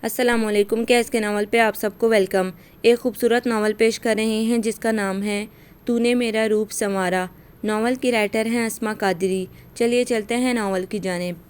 السلام علیکم۔ کیس کے ناول پہ آپ سب کو ویلکم۔ ایک خوبصورت ناول پیش کر رہے ہیں جس کا نام ہے تو نے میرا روپ سنوارا۔ ناول کی رائٹر ہیں اسما قادری۔ چلیے چلتے ہیں ناول کی جانب۔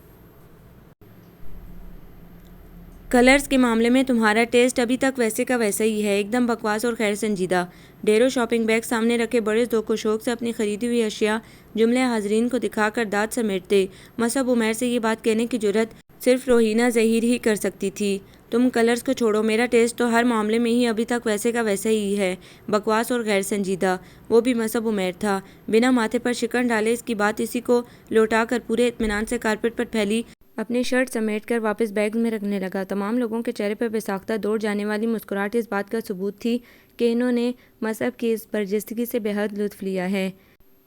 کلرز کے معاملے میں تمہارا ٹیسٹ ابھی تک ویسے کا ویسا ہی ہے، ایک دم بکواس اور غیر سنجیدہ۔ ڈھیروں شاپنگ بیگ سامنے رکھے بڑے ذوق و شوق سے اپنی خریدی ہوئی اشیاء جملے حاضرین کو دکھا کر دانت سمیٹتے۔ مصعب عمیر سے یہ بات کہنے کی جرأت صرف روحینہ ظہیر ہی کر سکتی تھی۔ تم کلرز کو چھوڑو، میرا ٹیسٹ تو ہر معاملے میں ہی ابھی تک ویسے کا ویسا ہی ہے، بکواس اور غیر سنجیدہ۔ وہ بھی مصعب عمیر تھا۔ بنا ماتھے پر شکن ڈالے اس کی بات اسی کو لوٹا کر پورے اطمینان سے کارپیٹ پر پھیلی اپنی شرٹ سمیٹ کر واپس بیگ میں رکھنے لگا۔ تمام لوگوں کے چہرے پر بے ساختہ دوڑ جانے والی مسکراہٹ اس بات کا ثبوت تھی کہ انہوں نے مصعب کی اس برجستگی سے بے حد لطف لیا ہے۔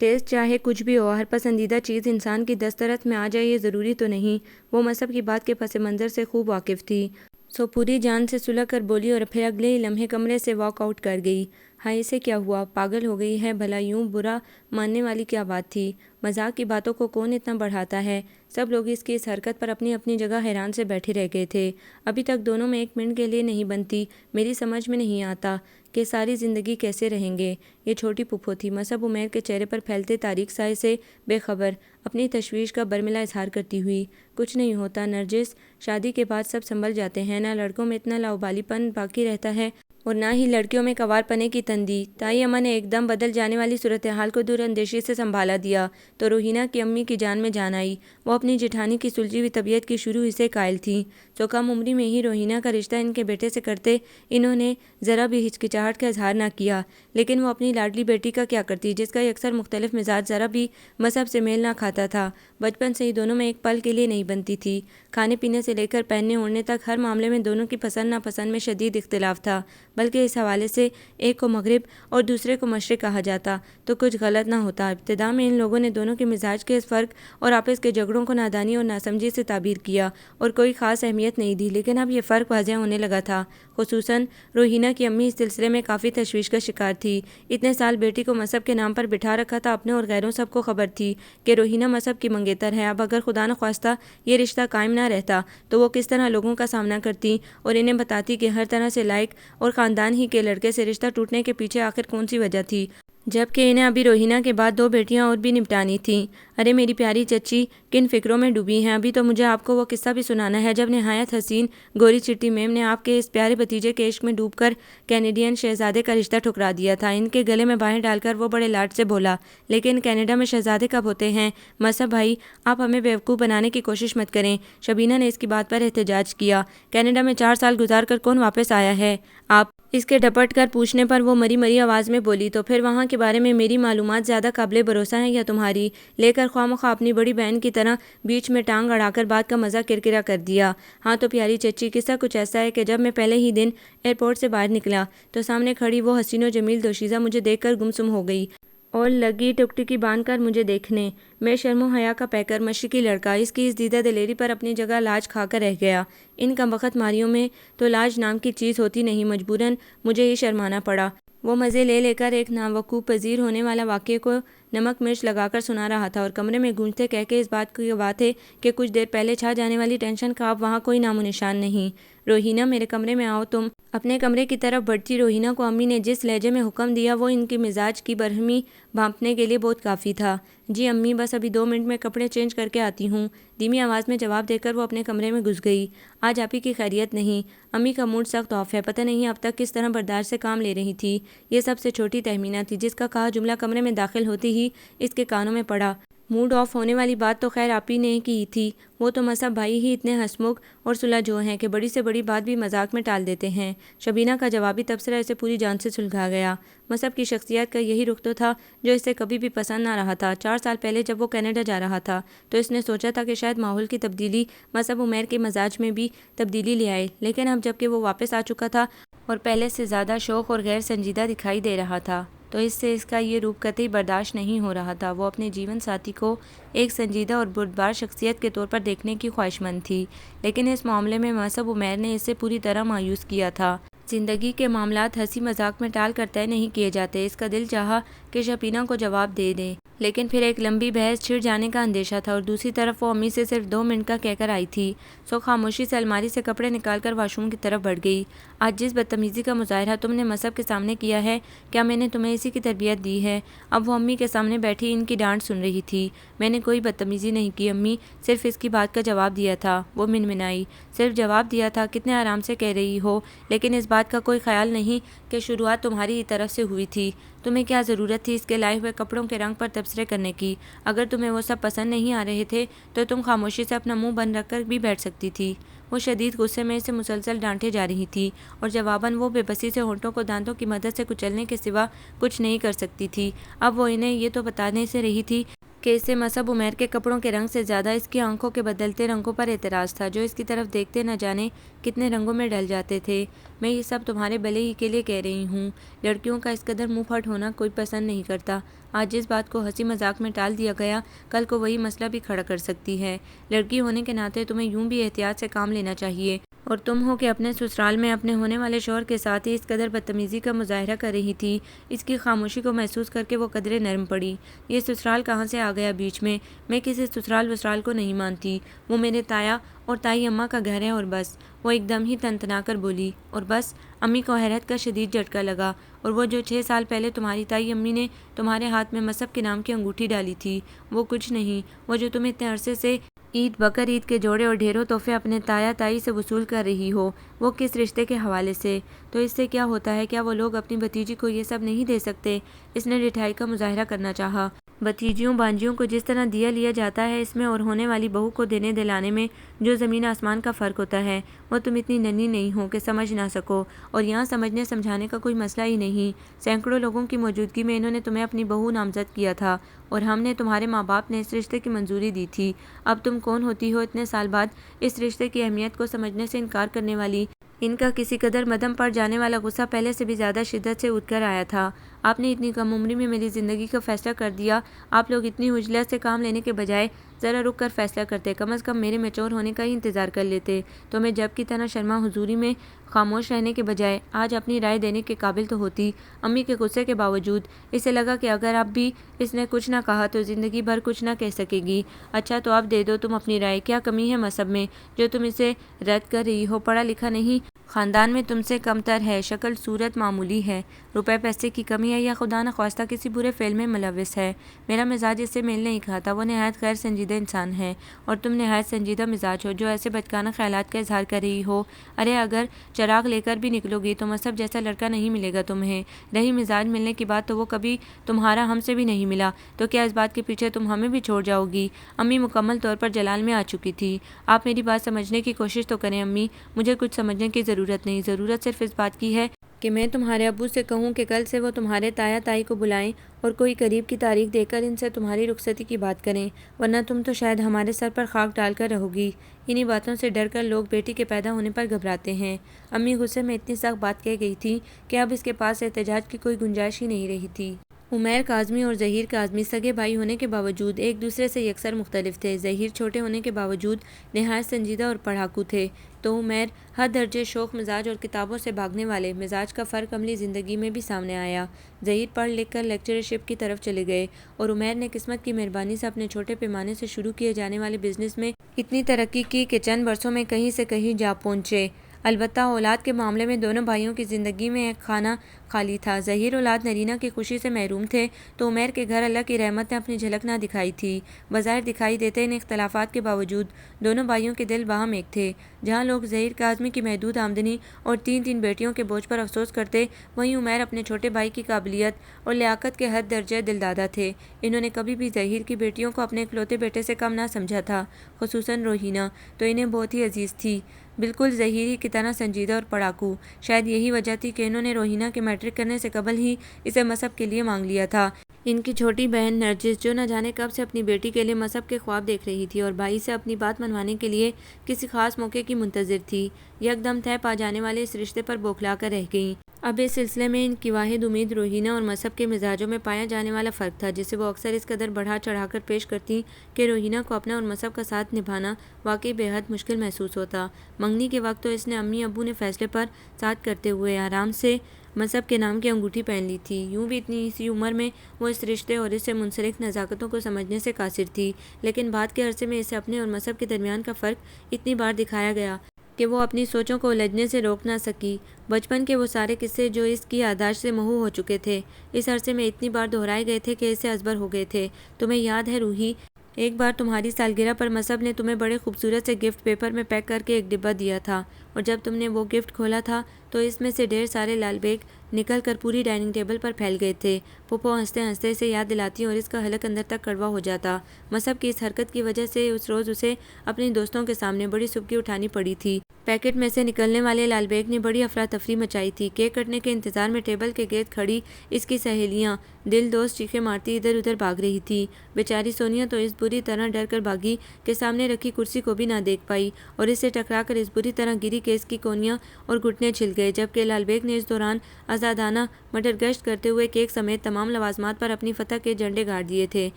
ٹیسٹ چاہے کچھ بھی ہو، ہر پسندیدہ چیز انسان کی دسترس میں آ جائے یہ ضروری تو نہیں۔ وہ مصعب کی بات کے پس منظر سے خوب واقف تھی۔ سو پوری جان سے سلگ کر بولی اور پھر اگلے ہی لمحے کمرے سے واک آؤٹ کر گئی۔ ہاں اسے کیا ہوا؟ پاگل ہو گئی ہے؟ بھلا یوں برا ماننے والی کیا بات تھی؟ مذاق کی باتوں کو کون اتنا بڑھاتا ہے؟ سب لوگ اس کی اس حرکت پر اپنی اپنی جگہ حیران سے بیٹھے رہ گئے تھے۔ ابھی تک دونوں میں ایک منٹ کے لیے نہیں بنتی۔ میری سمجھ میں نہیں آتا کہ ساری زندگی کیسے رہیں گے۔ یہ چھوٹی پھپھو تھی، مصعب عمیر کے چہرے پر پھیلتے تاریک سائے سے بے خبر، اپنی تشویش کا برملا اظہار کرتی ہوئی۔ کچھ نہیں ہوتا نرجس، شادی کے بعد سب سنبھل جاتے ہیں۔ نہ لڑکوں میں اتنا لاؤبالی پن باقی رہتا ہے اور نہ ہی لڑکیوں میں کنوار پنے کی تندی۔ تائی اماں نے ایک دم بدل جانے والی صورتحال کو دور اندیشی سے سنبھالا دیا تو روحینہ کی امی کی جان میں جان آئی۔ وہ اپنی جیٹھانی کی سلجھی ہوئی طبیعت کی شروع ہی سے قائل تھیں۔ تو کم عمری میں ہی روحینہ کا رشتہ ان کے بیٹے سے کرتے انہوں نے ذرا بھی ہچکچاہٹ کا اظہار نہ کیا۔ لیکن وہ اپنی لاڈلی بیٹی کا کیا کرتی جس کا یکسر مختلف مزاج ذرا بھی مصعب سے میل نہ کھاتا تھا۔ بچپن سے ہی دونوں میں ایک پل کے لیے نہیں بنتی تھی۔ کھانے پینے سے لے کر پہننے اوڑھنے تک ہر معاملے میں دونوں کی پسند ناپسند میں شدید اختلاف تھا، بلکہ اس حوالے سے ایک کو مغرب اور دوسرے کو مشرق کہا جاتا تو کچھ غلط نہ ہوتا۔ ابتدا میں ان لوگوں نے دونوں کے مزاج کے اس فرق اور آپس کے جھگڑوں کو نادانی اور ناسمجھی سے تعبیر کیا اور کوئی خاص اہمیت نہیں دی، لیکن اب یہ فرق واضح ہونے لگا تھا۔ خصوصاً روحینہ کی امی اس سلسلے میں کافی تشویش کا شکار تھی۔ اتنے سال بیٹی کو مصعب کے نام پر بٹھا رکھا تھا، اپنے اور غیروں سب کو خبر تھی کہ روحینہ مصعب کی منگیتر ہے۔ اب اگر خدا نخواستہ یہ رشتہ قائم نہ رہتا تو وہ کس طرح لوگوں کا سامنا کرتی اور انہیں بتاتی کہ ہر طرح سے لائق اور خاندان ہی کے لڑکے سے رشتہ ٹوٹنے کے پیچھے آخر کون سی وجہ تھی، جبکہ انہیں ابھی روحینہ کے بعد 2 بیٹیاں اور بھی نپٹانی تھیں۔ ارے میری پیاری چچی کن فکروں میں ڈوبی ہیں؟ ابھی تو مجھے آپ کو وہ قصہ بھی سنانا ہے جب نہایت حسین گوری چٹی میم نے آپ کے اس پیارے بھتیجے کے عشق میں ڈوب کر کینیڈین شہزادے کا رشتہ ٹھکرا دیا تھا۔ ان کے گلے میں باہیں ڈال کر وہ بڑے لاڈ سے بولا، لیکن کینیڈا میں شہزادے کب ہوتے ہیں؟ مصعب بھائی آپ ہمیں بیوقوف بنانے کی کوشش مت کریں۔ شبینہ نے اس کی بات پر احتجاج کیا۔ کینیڈا میں 4 سال گزار کر کون واپس آیا ہے؟ آپ اس کے ڈپٹ کر پوچھنے پر وہ مری مری آواز میں بولی، تو پھر وہاں کے بارے میں میری معلومات زیادہ قابل بھروسہ ہیں یا تمہاری؟ لے کر خواہ مخواہ اپنی بڑی بہن کی طرح بیچ میں ٹانگ اڑا کر بات کا مزہ کرکرا کر دیا۔ ہاں تو پیاری چچی قصہ کچھ ایسا ہے کہ جب میں پہلے ہی دن ایئرپورٹ سے باہر نکلا تو سامنے کھڑی وہ حسین و جمیل دوشیزہ مجھے دیکھ کر گمسم ہو گئی اور لگی ٹکٹکی باندھ کر مجھے دیکھنے۔ میں شرم و حیا کا پیکر مشرقی لڑکا اس کی اس دیدہ دلیری پر اپنی جگہ لاج کھا کر رہ گیا۔ ان کمبخت ماریوں میں تو لاج نام کی چیز ہوتی نہیں، مجبوراً مجھے ہی شرمانا پڑا۔ وہ مزے لے لے کر ایک ناوقوع پذیر ہونے والا واقعے کو نمک مرچ لگا کر سنا رہا تھا اور کمرے میں گونجتے کہہ کے اس بات کی گواہ تھے کہ کچھ دیر پہلے چھا جانے والی ٹینشن کا اب وہاں کوئی نام و نشان نہیں۔ روحینہ میرے کمرے میں آؤ تم۔ اپنے کمرے کی طرف بڑھتی روحینہ کو امی نے جس لہجے میں حکم دیا وہ ان کی مزاج کی برہمی بھانپنے کے لیے بہت کافی تھا۔ جی امی بس ابھی 2 منٹ میں کپڑے چینج کر کے آتی ہوں، دھیمی آواز میں جواب دے کر وہ اپنے کمرے میں گھس گئی۔ آج آپی کی خیریت نہیں؟ امی کا موڈ سخت آف ہے، پتہ نہیں اب تک کس طرح برداشت سے کام لے رہی تھی۔ یہ سب سے چھوٹی تہمینہ تھی جس کا کہا جملہ کمرے میں داخل ہوتی ہی اس کے کانوں میں پڑا۔ موڈ آف ہونے والی بات تو خیر آپی نے کی تھی، وہ تو مصعب بھائی ہی اتنے ہنسمکھ اور سلجھو ہیں کہ بڑی سے بڑی بات بھی مذاق میں ٹال دیتے ہیں۔ شبینہ کا جوابی تبصرہ اسے پوری جان سے سلجھا گیا۔ مصعب کی شخصیت کا یہی رخ تو تھا جو اسے کبھی بھی پسند نہ رہا تھا۔ 4 سال پہلے جب وہ کینیڈا جا رہا تھا تو اس نے سوچا تھا کہ شاید ماحول کی تبدیلی مصعب عمیر کے مزاج میں بھی تبدیلی لے آئے، لیکن اب جب کہ وہ واپس آ چکا تھا اور پہلے سے زیادہ شوق اور غیر سنجیدہ دکھائی دے رہا تھا تو اس سے اس کا یہ روپ قطعی برداشت نہیں ہو رہا تھا۔ وہ اپنے جیون ساتھی کو ایک سنجیدہ اور بردبار شخصیت کے طور پر دیکھنے کی خواہش مند تھی، لیکن اس معاملے میں مصعب عمیر نے اسے پوری طرح مایوس کیا تھا۔ زندگی کے معاملات ہنسی مذاق میں ٹال کر طے نہیں کیے جاتے۔ اس کا دل چاہا کہ شبینہ کو جواب دے دے لیکن پھر ایک لمبی بحث چھڑ جانے کا اندیشہ تھا اور دوسری طرف وہ امی سے صرف 2 منٹ کا کہہ کر آئی تھی۔ سو خاموشی سے الماری سے کپڑے نکال کر واش روم کی طرف بڑھ گئی۔ آج جس بدتمیزی کا مظاہرہ تم نے مصب کے سامنے کیا ہے، کیا میں نے تمہیں اسی کی تربیت دی ہے؟ اب وہ امی کے سامنے بیٹھی ان کی ڈانٹ سن رہی تھی۔ میں نے کوئی بدتمیزی نہیں کی امی، صرف اس کی بات کا جواب دیا تھا۔ وہ منمنائی۔ صرف جواب دیا تھا؟ کتنے آرام سے کہہ رہی ہو، لیکن اس بات کا کوئی خیال نہیں کہ شروعات تمہاری ہی طرف سے ہوئی تھی۔ تمہیں کیا ضرورت تھی اس کے لائے ہوئے کپڑوں کے رنگ پر تبصرے کرنے کی؟ اگر تمہیں وہ سب پسند نہیں آ رہے تھے تو تم خاموشی سے اپنا منہ بند رکھ کر بھی بیٹھ سکتی تھی۔ وہ شدید غصے میں اسے مسلسل ڈانٹے جا رہی تھی اور جواباً وہ بے بسی سے ہونٹوں کو دانتوں کی مدد سے کچلنے کے سوا کچھ نہیں کر سکتی تھی۔ اب وہ انہیں یہ تو بتانے سے رہی تھی کہ اسے مصب عمیر کے کپڑوں کے رنگ سے زیادہ اس کی آنکھوں کے بدلتے رنگوں پر اعتراض تھا، جو اس کی طرف دیکھتے نہ جانے کتنے رنگوں میں ڈھل جاتے تھے۔ میں یہ سب تمہارے بھلے ہی کے لیے کہہ رہی ہوں۔ لڑکیوں کا اس قدر منہ پھٹ ہونا کوئی پسند نہیں کرتا۔ آج جس بات کو ہنسی مذاق میں ٹال دیا گیا، کل کو وہی مسئلہ بھی کھڑا کر سکتی ہے۔ لڑکی ہونے کے ناطے تمہیں یوں بھی احتیاط سے کام لینا چاہیے، اور تم ہو کہ اپنے سسرال میں اپنے ہونے والے شوہر کے ساتھ ہی اس قدر بدتمیزی کا مظاہرہ کر رہی تھی۔ اس کی خاموشی کو محسوس کر کے وہ قدرے نرم پڑی۔ یہ سسرال کہاں سے آ گیا بیچ میں؟ میں کسی سسرال وسرال کو نہیں مانتی۔ وہ میرے تایا اور تائی اماں کا گھر ہے اور بس۔ وہ ایک دم ہی تنتنا کر بولی۔ اور بس؟ امی کو حیرت کا شدید جھٹکا لگا۔ اور وہ جو 6 سال پہلے تمہاری تائی امی نے تمہارے ہاتھ میں مصب کے نام کی انگوٹھی ڈالی تھی، وہ کچھ نہیں۔ وہ جو تم اتنے عرصے سے عید بقر عید کے جوڑے اور ڈھیروں تحفے اپنے تایا تائی سے وصول کر رہی ہو، وہ کس رشتے کے حوالے سے؟ تو اس سے کیا ہوتا ہے؟ کیا وہ لوگ اپنی بھتیجی کو یہ سب نہیں دے سکتے؟ اس نے ڈٹھائی کا مظاہرہ کرنا چاہا۔ بھتیجیوں بانجیوں کو جس طرح دیا لیا جاتا ہے، اس میں اور ہونے والی بہو کو دینے دلانے میں جو زمین آسمان کا فرق ہوتا ہے، وہ تم اتنی ننھی نہیں ہو کہ سمجھ نہ سکو۔ اور یہاں سمجھنے سمجھانے کا کوئی مسئلہ ہی نہیں۔ سینکڑوں لوگوں کی موجودگی میں انہوں نے تمہیں اپنی بہو نامزد کیا تھا اور ہم نے، تمہارے ماں باپ نے، اس رشتے کی منظوری دی تھی۔ اب تم کون ہوتی ہو اتنے سال بعد اس رشتے کی اہمیت کو سمجھنے سے انکار کرنے والی؟ ان کا کسی قدر مدھم پڑ جانے والا غصہ پہلے سے بھی زیادہ شدت سے اٹھ کر آیا تھا۔ آپ نے اتنی کم عمری میں میری زندگی کا فیصلہ کر دیا۔ آپ لوگ اتنی عجلت سے کام لینے کے بجائے ذرا رک کر فیصلہ کرتے، کم از کم میرے میچور ہونے کا ہی انتظار کر لیتے تو میں جب کی طرح شرما حضوری میں خاموش رہنے کے بجائے آج اپنی رائے دینے کے قابل تو ہوتی۔ امی کے غصے کے باوجود اسے لگا کہ اگر اب بھی اس نے کچھ نہ کہا تو زندگی بھر کچھ نہ کہہ سکے گی۔ اچھا تو اب دے دو تم اپنی رائے۔ کیا کمی ہے مصب میں جو تم اسے رد کر رہی ہو؟ پڑھا لکھا نہیں، خاندان میں تم سے کم تر ہے، شکل صورت معمولی ہے، روپے پیسے کی کمی ہے، یا خدا نخواستہ کسی برے فعل میں ملوث ہے؟ میرا مزاج اس سے میل نہیں کھاتا۔ وہ نہایت غیر سنجیدہ انسان ہے اور تم نہایت سنجیدہ مزاج ہو جو ایسے بچکانہ خیالات کا اظہار کر رہی ہو۔ ارے اگر چراغ لے کر بھی نکلو گی تو مصب جیسا لڑکا نہیں ملے گا تمہیں۔ رہی مزاج ملنے کی بات تو وہ کبھی تمہارا ہم سے بھی نہیں ملا، تو کیا اس بات کے پیچھے تم ہمیں بھی چھوڑ جاؤ گی؟ امی مکمل طور پر جلال میں آ چکی تھی۔ آپ میری بات سمجھنے کی کوشش تو کریں امی، مجھے کچھ سمجھنے کی ضرورت نہیں۔ ضرورت صرف اس بات کی ہے کہ میں تمہارے ابو سے کہوں کہ کل سے وہ تمہارے تایا تائی کو بلائیں اور کوئی قریب کی تاریخ دے کر ان سے تمہاری رخصتی کی بات کریں، ورنہ تم تو شاید ہمارے سر پر خاک ڈال کر رہو گی۔ انہی باتوں سے ڈر کر لوگ بیٹی کے پیدا ہونے پر گھبراتے ہیں۔ امی غصے میں اتنی سخت بات کہہ گئی تھی کہ اب اس کے پاس احتجاج کی کوئی گنجائش ہی نہیں رہی تھی۔ عمیر کاظمی اور ظہیر کاظمی سگے بھائی ہونے کے باوجود ایک دوسرے سے یکسر مختلف تھے۔ ظہیر چھوٹے ہونے کے باوجود نہایت سنجیدہ اور پڑھاکو تھے تو عمیر حد درجے شوخ مزاج اور کتابوں سے بھاگنے والے۔ مزاج کا فرق عملی زندگی میں بھی سامنے آیا۔ ظہیر پڑھ لکھ کر لیکچرشپ کی طرف چلے گئے اور عمیر نے قسمت کی مہربانی سے اپنے چھوٹے پیمانے سے شروع کیے جانے والے بزنس میں اتنی ترقی کی کہ چند برسوں میں کہیں سے کہیں جا پہنچے۔ البتہ اولاد کے معاملے میں دونوں بھائیوں کی زندگی میں ایک خانہ خالی تھا۔ ظہیر اولاد نرینہ کی خوشی سے محروم تھے تو عمیر کے گھر اللہ کی رحمت نے اپنی جھلک نہ دکھائی تھی۔ بظاہر دکھائی دیتے ان اختلافات کے باوجود دونوں بھائیوں کے دل باہم ایک تھے۔ جہاں لوگ ظہیر کاظمی کی محدود آمدنی اور 3 بیٹیوں کے بوجھ پر افسوس کرتے، وہیں عمیر اپنے چھوٹے بھائی کی قابلیت اور لیاقت کے حد درجے دلدادہ تھے۔ انہوں نے کبھی بھی ظہیر کی بیٹیوں کو اپنے اکلوتے بیٹے سے کم نہ سمجھا تھا، خصوصاً روحینہ تو انہیں بہت ہی عزیز تھی، بالکل ظہیر ہی کی طرح سنجیدہ اور پڑھاکو۔ شاید یہی وجہ تھی کہ انہوں نے روحینہ کے میٹرک کرنے سے قبل ہی اسے مصب کے لیے مانگ لیا تھا۔ ان کی چھوٹی بہن نرجس، جو نہ جانے کب سے اپنی بیٹی کے لیے مصب کے خواب دیکھ رہی تھی اور بھائی سے اپنی بات منوانے کے لیے کسی خاص موقع کی منتظر تھی، یکدم طے پا جانے والے اس رشتے پر بوکھلا کر رہ گئیں۔ اب اس سلسلے میں ان کی واحد امید روحینہ اور مصعب کے مزاجوں میں پایا جانے والا فرق تھا، جسے وہ اکثر اس قدر بڑھا چڑھا کر پیش کرتی کہ روحینہ کو اپنا اور مصعب کا ساتھ نبھانا واقعی بے حد مشکل محسوس ہوتا۔ منگنی کے وقت تو اس نے امی ابو نے فیصلے پر ساتھ کرتے ہوئے آرام سے مصعب کے نام کی انگوٹھی پہن لی تھی۔ یوں بھی اتنی سی عمر میں وہ اس رشتے اور اس سے منسلک نزاکتوں کو سمجھنے سے قاصر تھی، لیکن بعد کے عرصے میں اسے اپنے اور مصعب کے درمیان کا فرق اتنی بار دکھایا گیا کہ وہ اپنی سوچوں کو الجھنے سے روک نہ سکی۔ بچپن کے وہ سارے قصے جو اس کی یادداشت سے محو ہو چکے تھے، اس عرصے میں اتنی بار دہرائے گئے تھے کہ اسے ازبر ہو گئے تھے۔ تمہیں یاد ہے روحی، ایک بار تمہاری سالگرہ پر مصعب نے تمہیں بڑے خوبصورت سے گفٹ پیپر میں پیک کر کے ایک ڈبہ دیا تھا، اور جب تم نے وہ گفٹ کھولا تھا تو اس میں سے ڈھیر سارے لال بیگ نکل کر پوری ڈائننگ ٹیبل پر پھیل گئے تھے۔ پھوپھو ہنستے ہنستے اسے یاد دلاتی اور اس کا حلق اندر تک کڑوا ہو جاتا۔ مصعب کی اس حرکت کی وجہ سے اس روز اسے اپنی دوستوں کے سامنے بڑی سبکی اٹھانی پڑی تھی۔ پیکٹ میں سے نکلنے والے لال بیگ نے بڑی افراتفری مچائی تھی۔ کیک کٹنے کے انتظار میں ٹیبل کے گرد کھڑی اس کی سہیلیاں دل دوست چیخیں مارتی ادھر ادھر بھاگ رہی تھی۔ بیچاری سونیا تو اس بری طرح ڈر کر بھاگی کہ سامنے رکھی کرسی کو بھی نہ دیکھ پائی، اور اس سے ٹکرا کر اس بری طرح گری کہ اس کی کونیاں اور گھٹنے چھل گئے، جبکہ لال بیگ نے اس دوران آزادانہ مٹر گشت کرتے ہوئے کیک سمیت تمام لوازمات پر اپنی فتح کے جھنڈے گاڑ دیے تھے۔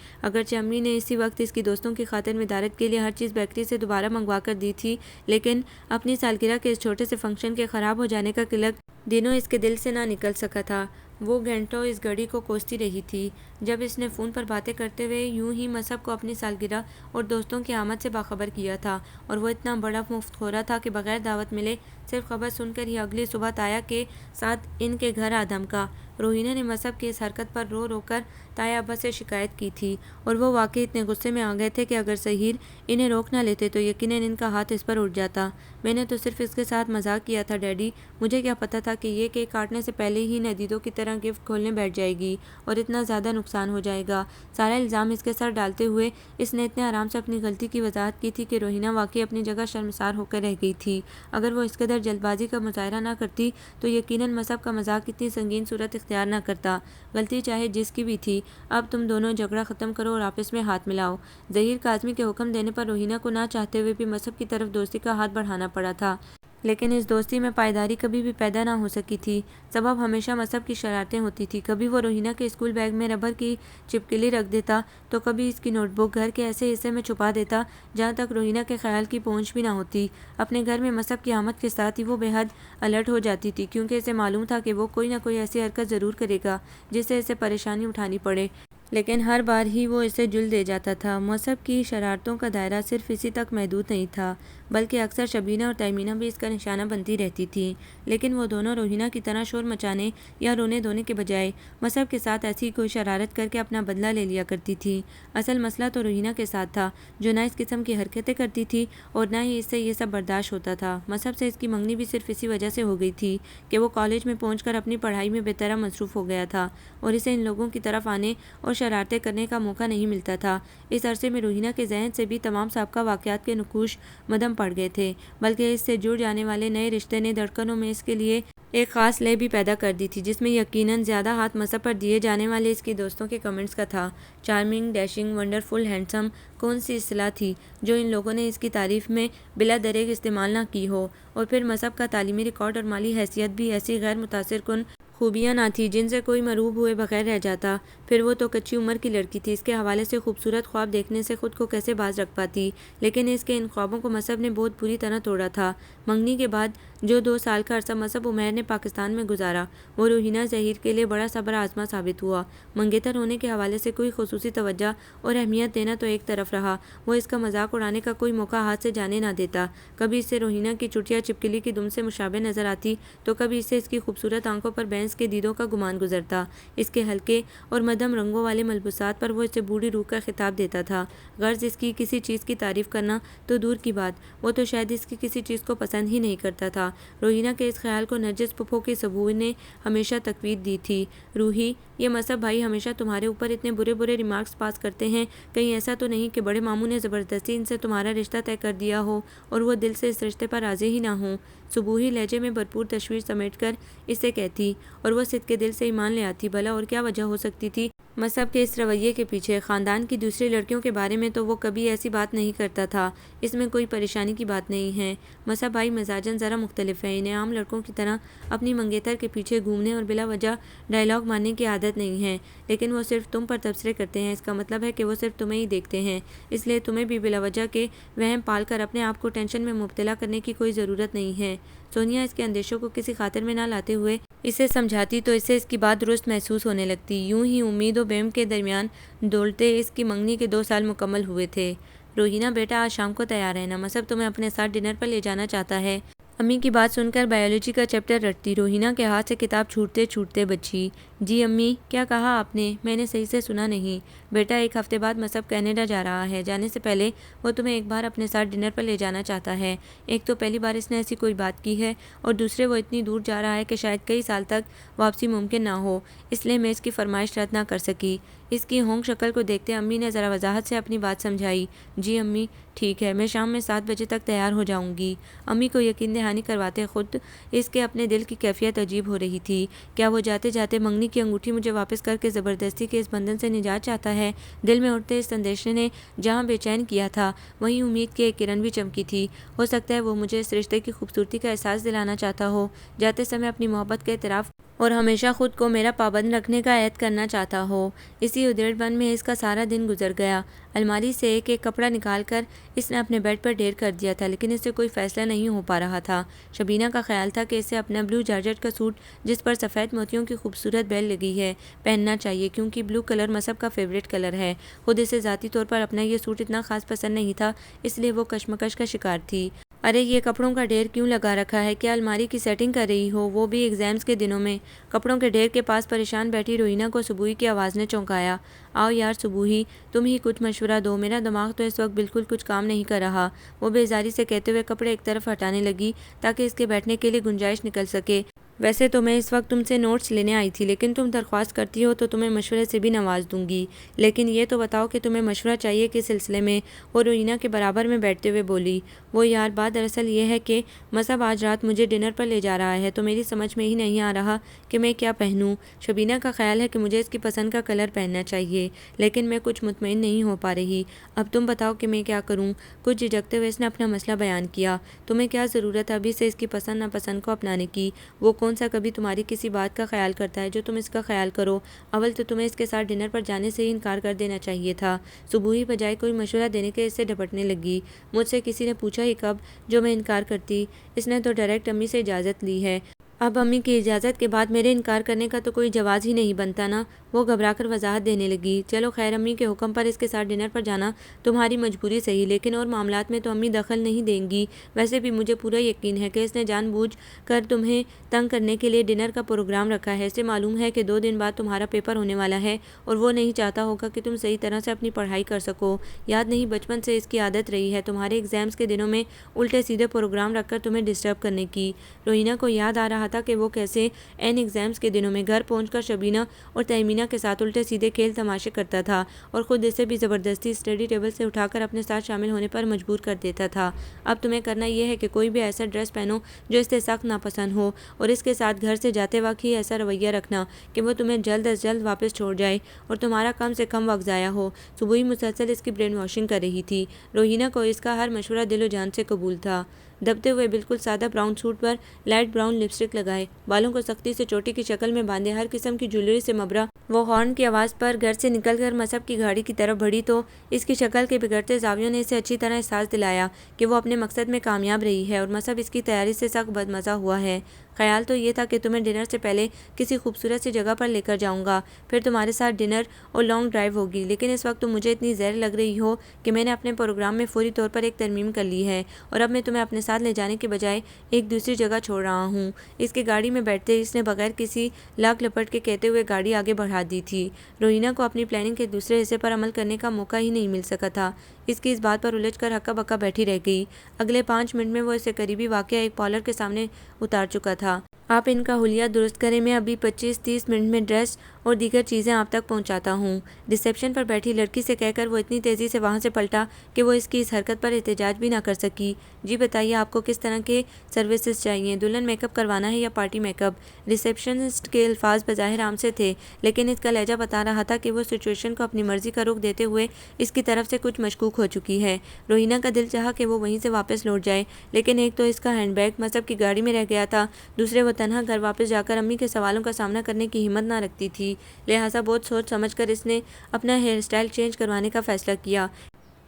اگرچہ امی نے اسی وقت اس کی دوستوں کی خاطر مدارت کے لیے ہر چیز بیکری سے دوبارہ منگوا کر دی تھی، لیکن اپنی سالگرہ کے اس چھوٹے سے فنکشن کے خراب ہو جانے کا کلک دنوں اس کے دل سے نہ نکل سکا تھا۔ وہ گھنٹوں اس گھڑی کو کوستی رہی تھی جب اس نے فون پر باتیں کرتے ہوئے یوں ہی مصعب کو اپنی سالگرہ اور دوستوں کی آمد سے باخبر کیا تھا، اور وہ اتنا بڑا مفت خورا تھا کہ بغیر دعوت ملے صرف خبر سن کر ہی اگلی صبح تایا کے ساتھ ان کے گھر آ دھمکا۔ روحینہ نے مصعب کی اس حرکت پر رو رو کر تایا ابا سے شکایت کی تھی، اور وہ واقعی اتنے غصے میں آ گئے تھے کہ اگر سحیر انہیں روک نہ لیتے تو یقیناً ان کا ہاتھ اس پر اٹھ جاتا۔ میں نے تو صرف اس کے ساتھ مذاق کیا تھا ڈیڈی، مجھے کیا پتا تھا کہ یہ کیک کاٹنے سے پہلے ہی ندیدوں کی طرح گفٹ کھولنے بیٹھ جائے گی اور اتنا زیادہ نقصان ہو جائے گا۔ سارا الزام اس کے سر ڈالتے ہوئے اس نے اتنے آرام سے اپنی غلطی کی وضاحت کی تھی کہ روحینہ واقعی اپنی جگہ شرمسار ہو کر رہ گئی تھی۔ اگر وہ اس قدر جلد بازی کا مظاہرہ نہ کرتی تو یقیناً مصعب کا مذاق اتنی سنگین صورت اختیار نہ کرتا۔ غلطی چاہے جس کی بھی تھی، اب تم دونوں جھگڑا ختم کرو اور آپس میں ہاتھ ملاؤ۔ ظہیر کاظمی کے حکم دینے پر روحینہ کو نہ چاہتے ہوئے بھی مصعب کی طرف دوستی کا ہاتھ بڑھانا پڑا تھا، لیکن اس دوستی میں پائیداری کبھی بھی پیدا نہ ہو سکی تھی۔ سبب ہمیشہ مصعب کی شرارتیں ہوتی تھیں۔ کبھی وہ روحینہ کے اسکول بیگ میں ربر کی چپکلی رکھ دیتا تو کبھی اس کی نوٹ بک گھر کے ایسے حصے میں چھپا دیتا جہاں تک روحینہ کے خیال کی پہنچ بھی نہ ہوتی۔ اپنے گھر میں مصعب کی آمد کے ساتھ ہی وہ بے حد الرٹ ہو جاتی تھی، کیونکہ اسے معلوم تھا کہ وہ کوئی نہ کوئی ایسی حرکت ضرور کرے گا جس سے اسے پریشانی اٹھانی پڑے، لیکن ہر بار ہی وہ اسے جل دے جاتا تھا۔ مصعب کی شرارتوں کا دائرہ صرف اسی تک محدود نہیں تھا، بلکہ اکثر شبینہ اور تیمینہ بھی اس کا نشانہ بنتی رہتی تھیں، لیکن وہ دونوں روحینہ کی طرح شور مچانے یا رونے دھونے کے بجائے مصعب کے ساتھ ایسی ہی کوئی شرارت کر کے اپنا بدلہ لے لیا کرتی تھی۔ اصل مسئلہ تو روحینہ کے ساتھ تھا، جو نہ اس قسم کی حرکتیں کرتی تھی اور نہ ہی اس سے یہ سب برداشت ہوتا تھا۔ مصعب سے اس کی منگنی بھی صرف اسی وجہ سے ہو گئی تھی کہ وہ کالج میں پہنچ کر اپنی پڑھائی میں بے طرح مصروف ہو گیا تھا، اور اسے ان لوگوں کی طرف آنے اور شرارتیں کرنے کا موقع نہیں ملتا تھا۔ اس عرصے میں روحینہ کے ذہن سے بھی تمام سابقہ واقعات کے نقوش مدھم پڑ گئے تھے، بلکہ اس سے جڑ جانے والے نئے رشتے نے دھڑکنوں میں اس کے لیے ایک خاص لے بھی پیدا کر دی تھی، جس میں یقیناً زیادہ ہاتھ مصعب پر دیے جانے والے اس کی دوستوں کے کمنٹس کا تھا۔ چارمنگ، ڈیشنگ، ونڈرفل، ہینڈسم کون سی اصطلاح تھی جو ان لوگوں نے اس کی تعریف میں بلا دریغ استعمال نہ کی ہو؟ اور پھر مصعب کا تعلیمی ریکارڈ اور مالی حیثیت بھی ایسی غیر متاثر کن خوبیاں نہ تھی جن سے کوئی مرعوب ہوئے بغیر رہ جاتا۔ پھر وہ تو کچی عمر کی لڑکی تھی، اس کے حوالے سے خوبصورت خواب دیکھنے سے خود کو کیسے باز رکھ پاتی؟ لیکن اس کے ان خوابوں کو مصعب نے بہت بری طرح توڑا تھا۔ منگنی کے بعد جو 2 سال کا عرصہ مصعب عمیر نے پاکستان میں گزارا، وہ روحینہ ظہیر کے لیے بڑا صبر آزما ثابت ہوا۔ منگیتر ہونے کے حوالے سے کوئی خصوصی توجہ اور اہمیت دینا تو ایک طرف رہا، وہ اس کا مذاق اڑانے کا کوئی موقع ہاتھ سے جانے نہ دیتا۔ کبھی اس سے روحینہ کی چٹیا چپکلی کی دم سے مشابہ نظر آتی تو کبھی اس سے اس کی خوبصورت آنکھوں پر بینس کے دیدوں کا گمان گزرتا۔ اس کے ہلکے اور مدھم رنگوں والے ملبوسات پر وہ اسے بوڑھی روح کا خطاب دیتا تھا۔ غرض اس کی کسی چیز کی تعریف کرنا تو دور کی بات، وہ تو شاید اس کی کسی چیز کو پسند ہی نہیں کرتا تھا۔ روحینہ کے اس خیال کو نرجس پھپھو کی سبو نے ہمیشہ تقویت دی تھی۔ روحی، یہ مصعب بھائی ہمیشہ تمہارے اوپر اتنے برے برے ریمارکس پاس کرتے ہیں، کہیں ایسا تو نہیں کہ بڑے ماموں نے زبردستی ان سے تمہارا رشتہ طے کر دیا ہو اور وہ دل سے اس رشتے پر راضی ہی نہ ہوں؟ سبوہی لہجے میں بھرپور تشویش سمیٹ کر اسے کہتی، اور وہ صدقے دل سے ایمان لے آتی۔ بھلا اور کیا وجہ ہو سکتی تھی؟ مصعب کے اس رویے کے پیچھے خاندان کی دوسری لڑکیوں کے بارے میں تو وہ کبھی ایسی بات نہیں کرتا تھا، اس میں کوئی پریشانی کی بات نہیں ہے۔ مصعب بھائی مزاجاً ذرا مختلف ہے، انہیں عام لڑکوں کی طرح اپنی منگیتر کے پیچھے گھومنے اور بلا وجہ ڈائیلاگ مارنے کی عادت نہیں ہے، لیکن وہ صرف تم پر تبصرے کرتے ہیں۔ اس کا مطلب ہے کہ وہ صرف تمہیں ہی دیکھتے ہیں، اس لیے تمہیں بھی بلا وجہ کے وہم پال کر اپنے آپ کو ٹینشن میں مبتلا کرنے کی کوئی ضرورت نہیں ہے۔ سونیا اس کے اندیشوں کو کسی خاطر میں نہ لاتے ہوئے اسے سمجھاتی تو اسے اس کی بات درست محسوس ہونے لگتی۔ یوں ہی امید و بیم کے درمیان ڈولتے اس کی منگنی کے 2 سال مکمل ہوئے تھے۔ روہینہ بیٹا آج شام کو تیار رہنا، مصعب تمہیں اپنے ساتھ ڈنر پر لے جانا چاہتا ہے۔ امی کی بات سن کر بائیولوجی کا چیپٹر رٹتی روہینہ کے ہاتھ سے کتاب چھوٹتے چھوٹتے بچی۔ جی امی، کیا کہا آپ نے؟ میں نے صحیح سے سنا نہیں۔ بیٹا 1 ہفتے بعد مصعب کینیڈا جا رہا ہے، جانے سے پہلے وہ تمہیں ایک بار اپنے ساتھ ڈنر پر لے جانا چاہتا ہے۔ ایک تو پہلی بار اس نے ایسی کوئی بات کی ہے، اور دوسرے وہ اتنی دور جا رہا ہے کہ شاید کئی سال تک واپسی ممکن نہ ہو، اس لیے میں اس کی فرمائش رد نہ کر سکی۔ اس کی ہونک شکل کو دیکھتے امی نے ذرا وضاحت سے اپنی بات سمجھائی۔ جی امی، ٹھیک ہے، میں شام میں 7 بجے تک تیار ہو جاؤں گی۔ امی کو یقین دہانی کرواتے خود اس کے اپنے دل کی کیفیت عجیب ہو رہی تھی۔ کیا وہ جاتے جاتے منگنی کی انگوٹھی مجھے واپس کر کے زبردستی کے اس بندھن سے نجات چاہتا ہے؟ دل میں اٹھتے اس اندیشے نے جہاں بے چین کیا تھا وہیں امید کی ایک کرن بھی چمکی تھی۔ ہو سکتا ہے وہ مجھے اس رشتے کی خوبصورتی کا احساس دلانا چاہتا ہو، جاتے سمے اپنی محبت کا اعتراف اور ہمیشہ خود کو میرا پابند رکھنے کا عہد کرنا چاہتا ہو۔ اسی ادھیڑ بن میں اس کا سارا دن گزر گیا۔ الماری سے ایک ایک کپڑا نکال کر اس نے اپنے بیڈ پر ڈھیر کر دیا تھا، لیکن اس سے کوئی فیصلہ نہیں ہو پا رہا تھا۔ شبینہ کا خیال تھا کہ اسے اپنا بلو جارجٹ کا سوٹ، جس پر سفید موتیوں کی خوبصورت بیل لگی ہے، پہننا چاہیے، کیونکہ بلو کلر مصعب کا فیوریٹ کلر ہے۔ خود اسے ذاتی طور پر اپنا یہ سوٹ اتنا خاص پسند نہیں تھا، اس لیے وہ کشمکش کا شکار تھی۔ ارے یہ کپڑوں کا ڈھیر کیوں لگا رکھا ہے؟ کیا الماری کی سیٹنگ کر رہی ہو؟ وہ بھی ایگزامز کے دنوں میں؟ کپڑوں کے ڈھیر کے پاس پریشان بیٹھی روہینہ کو سبوئی کی آواز نے چونکایا۔ آؤ یار سبوئی، تم ہی کچھ مشورہ دو، میرا دماغ تو اس وقت بالکل کچھ کام نہیں کر رہا، وہ بیزاری سے کہتے ہوئے کپڑے ایک طرف ہٹانے لگی تاکہ اس کے بیٹھنے کے لیے گنجائش نکل سکے۔ ویسے تو میں اس وقت تم سے نوٹس لینے آئی تھی، لیکن تم درخواست کرتی ہو تو تمہیں مشورے سے بھی نواز دوں گی، لیکن یہ تو بتاؤ کہ تمہیں مشورہ چاہیے کس سلسلے میں؟ وہ روہینہ کے برابر میں بیٹھتے ہوئے بولی۔ وہ یار، بات دراصل یہ ہے کہ مصعب آج رات مجھے ڈنر پر لے جا رہا ہے، تو میری سمجھ میں ہی نہیں آ رہا کہ میں کیا پہنوں۔ شبینہ کا خیال ہے کہ مجھے اس کی پسند کا کلر پہننا چاہیے، لیکن میں کچھ مطمئن نہیں ہو پا رہی۔ اب تم بتاؤ کہ میں کیا کروں؟ کچھ جھجکتے ہوئے اس نے اپنا مسئلہ بیان کیا۔ تمہیں کیا ضرورت ہے ابھی سے اس کی پسند ناپسند کو اپنانے کی؟ وہ کون سا کبھی تمہاری کسی بات کا خیال کرتا ہے جو تم اس کا خیال کرو؟ اول تو تمہیں اس کے ساتھ ڈنر پر جانے سے ہی انکار کر دینا چاہیے تھا۔ سبوئی بجائے کوئی مشورہ دینے کے اس سے ڈپٹنے لگی۔ مجھ سے کسی نے پوچھا ہی کب جو میں انکار کرتی؟ اس نے تو ڈائریکٹ امی سے اجازت لی ہے۔ اب امی کی اجازت کے بعد میرے انکار کرنے کا تو کوئی جواز ہی نہیں بنتا نا۔ وہ گھبرا کر وضاحت دینے لگی۔ چلو خیر، امی کے حکم پر اس کے ساتھ ڈنر پر جانا تمہاری مجبوری صحیح، لیکن اور معاملات میں تو امی دخل نہیں دیں گی۔ ویسے بھی مجھے پورا یقین ہے کہ اس نے جان بوجھ کر تمہیں تنگ کرنے کے لیے ڈنر کا پروگرام رکھا ہے۔ اسے معلوم ہے کہ 2 دن بعد تمہارا پیپر ہونے والا ہے، اور وہ نہیں چاہتا ہوگا کہ تم صحیح طرح سے اپنی پڑھائی کر سکو۔ یاد نہیں، بچپن سے اس کی عادت رہی ہے تمہارے ایگزامز کے دنوں میں الٹے سیدھے پروگرام رکھ کر تمہیں ڈسٹرب کرنے کی۔ روہینہ کو یاد آ رہا تھا کہ وہ کیسے این ایگزامز کے دنوں میں گھر پہنچ کر شبینہ اور تہمینہ کے ساتھ الٹے سیدھے کھیل تماشے کرتا تھا، اور خود اسے بھی زبردستی اسٹڈی ٹیبل سے اٹھا کر اپنے ساتھ شامل ہونے پر مجبور کر دیتا تھا۔ اب تمہیں کرنا یہ ہے کہ کوئی بھی ایسا ڈریس پہنو جو اس سے سخت ناپسند ہو، اور اس کے ساتھ گھر سے جاتے وقت ہی ایسا رویہ رکھنا کہ وہ تمہیں جلد از جلد واپس چھوڑ جائے اور تمہارا کم سے کم وقت ضائع ہو۔ سبوئی مسلسل اس کی برین واشنگ کر رہی تھی۔ روہینہ کو اس کا ہر مشورہ دل و جان سے قبول تھا۔ دبتے ہوئے بالکل سادہ براؤن سوٹ پر لائٹ براؤن لپسٹک لگائے، بالوں کو سختی سے چوٹی کی شکل میں باندھے، ہر قسم کی جویلری سے مبرا، وہ ہارن کی آواز پر گھر سے نکل کر مصعب کی گاڑی کی طرف بڑھی تو اس کی شکل کے بگڑتے زاویوں نے اسے اچھی طرح احساس دلایا کہ وہ اپنے مقصد میں کامیاب رہی ہے، اور مصعب اس کی تیاری سے سخت بدمزہ ہوا ہے۔ خیال تو یہ تھا کہ تمہیں ڈنر سے پہلے کسی خوبصورت سی جگہ پر لے کر جاؤں گا، پھر تمہارے ساتھ ڈنر اور لانگ ڈرائیو ہوگی، لیکن اس وقت تم مجھے اتنی زہر لگ رہی ہو کہ میں نے اپنے پروگرام میں فوری طور پر ایک ترمیم کر لی ہے، اور اب میں تمہیں اپنے ساتھ لے جانے کے بجائے ایک دوسری جگہ چھوڑ رہا ہوں۔ اس کی گاڑی میں بیٹھتے اس نے بغیر کسی لاگ لپٹ کے کہتے ہوئے گاڑی آگے بڑھا دی تھی۔ روہینہ کو اپنی پلاننگ کے دوسرے حصے پر عمل کرنے کا موقع ہی نہیں مل سکا تھا۔ اس کی اس بات پر الجھ کر ہکا بکا بیٹھی رہ گئی۔ اگلے 5 منٹ میں وہ اسے قریبی واقعہ ایک پارلر کے سامنے اتار چکا تھا۔ آپ ان کا حلیہ درست کریں، میں ابھی 25-30 منٹ میں ڈریس اور دیگر چیزیں آپ تک پہنچاتا ہوں۔ ریسیپشن پر بیٹھی لڑکی سے کہہ کر وہ اتنی تیزی سے وہاں سے پلٹا کہ وہ اس کی اس حرکت پر احتجاج بھی نہ کر سکی۔ جی بتائیے آپ کو کس طرح کے سروسز چاہیے، دلہن میک اپ کروانا ہے یا پارٹی میک اپ؟ ریسیپشنسٹ کے الفاظ بظاہر عام سے تھے، لیکن اس کا لہجہ بتا رہا تھا کہ وہ سچویشن کو اپنی مرضی کا رخ دیتے ہوئے اس کی طرف سے کچھ مشکوک ہو چکی ہے۔ روہینہ کا دل چاہا کہ وہ وہیں سے واپس لوٹ جائے، لیکن ایک تو اس کا ہینڈ بیگ مصعب کی گاڑی میں رہ گیا تھا، دوسرے وہ تنہا گھر واپس جا کر امی کے سوالوں کا سامنا کرنے کی ہمت نہ رکھتی تھی۔ لہٰذا بہت سوچ سمجھ کر اس نے اپنا ہیئر سٹائل چینج کروانے کا فیصلہ کیا۔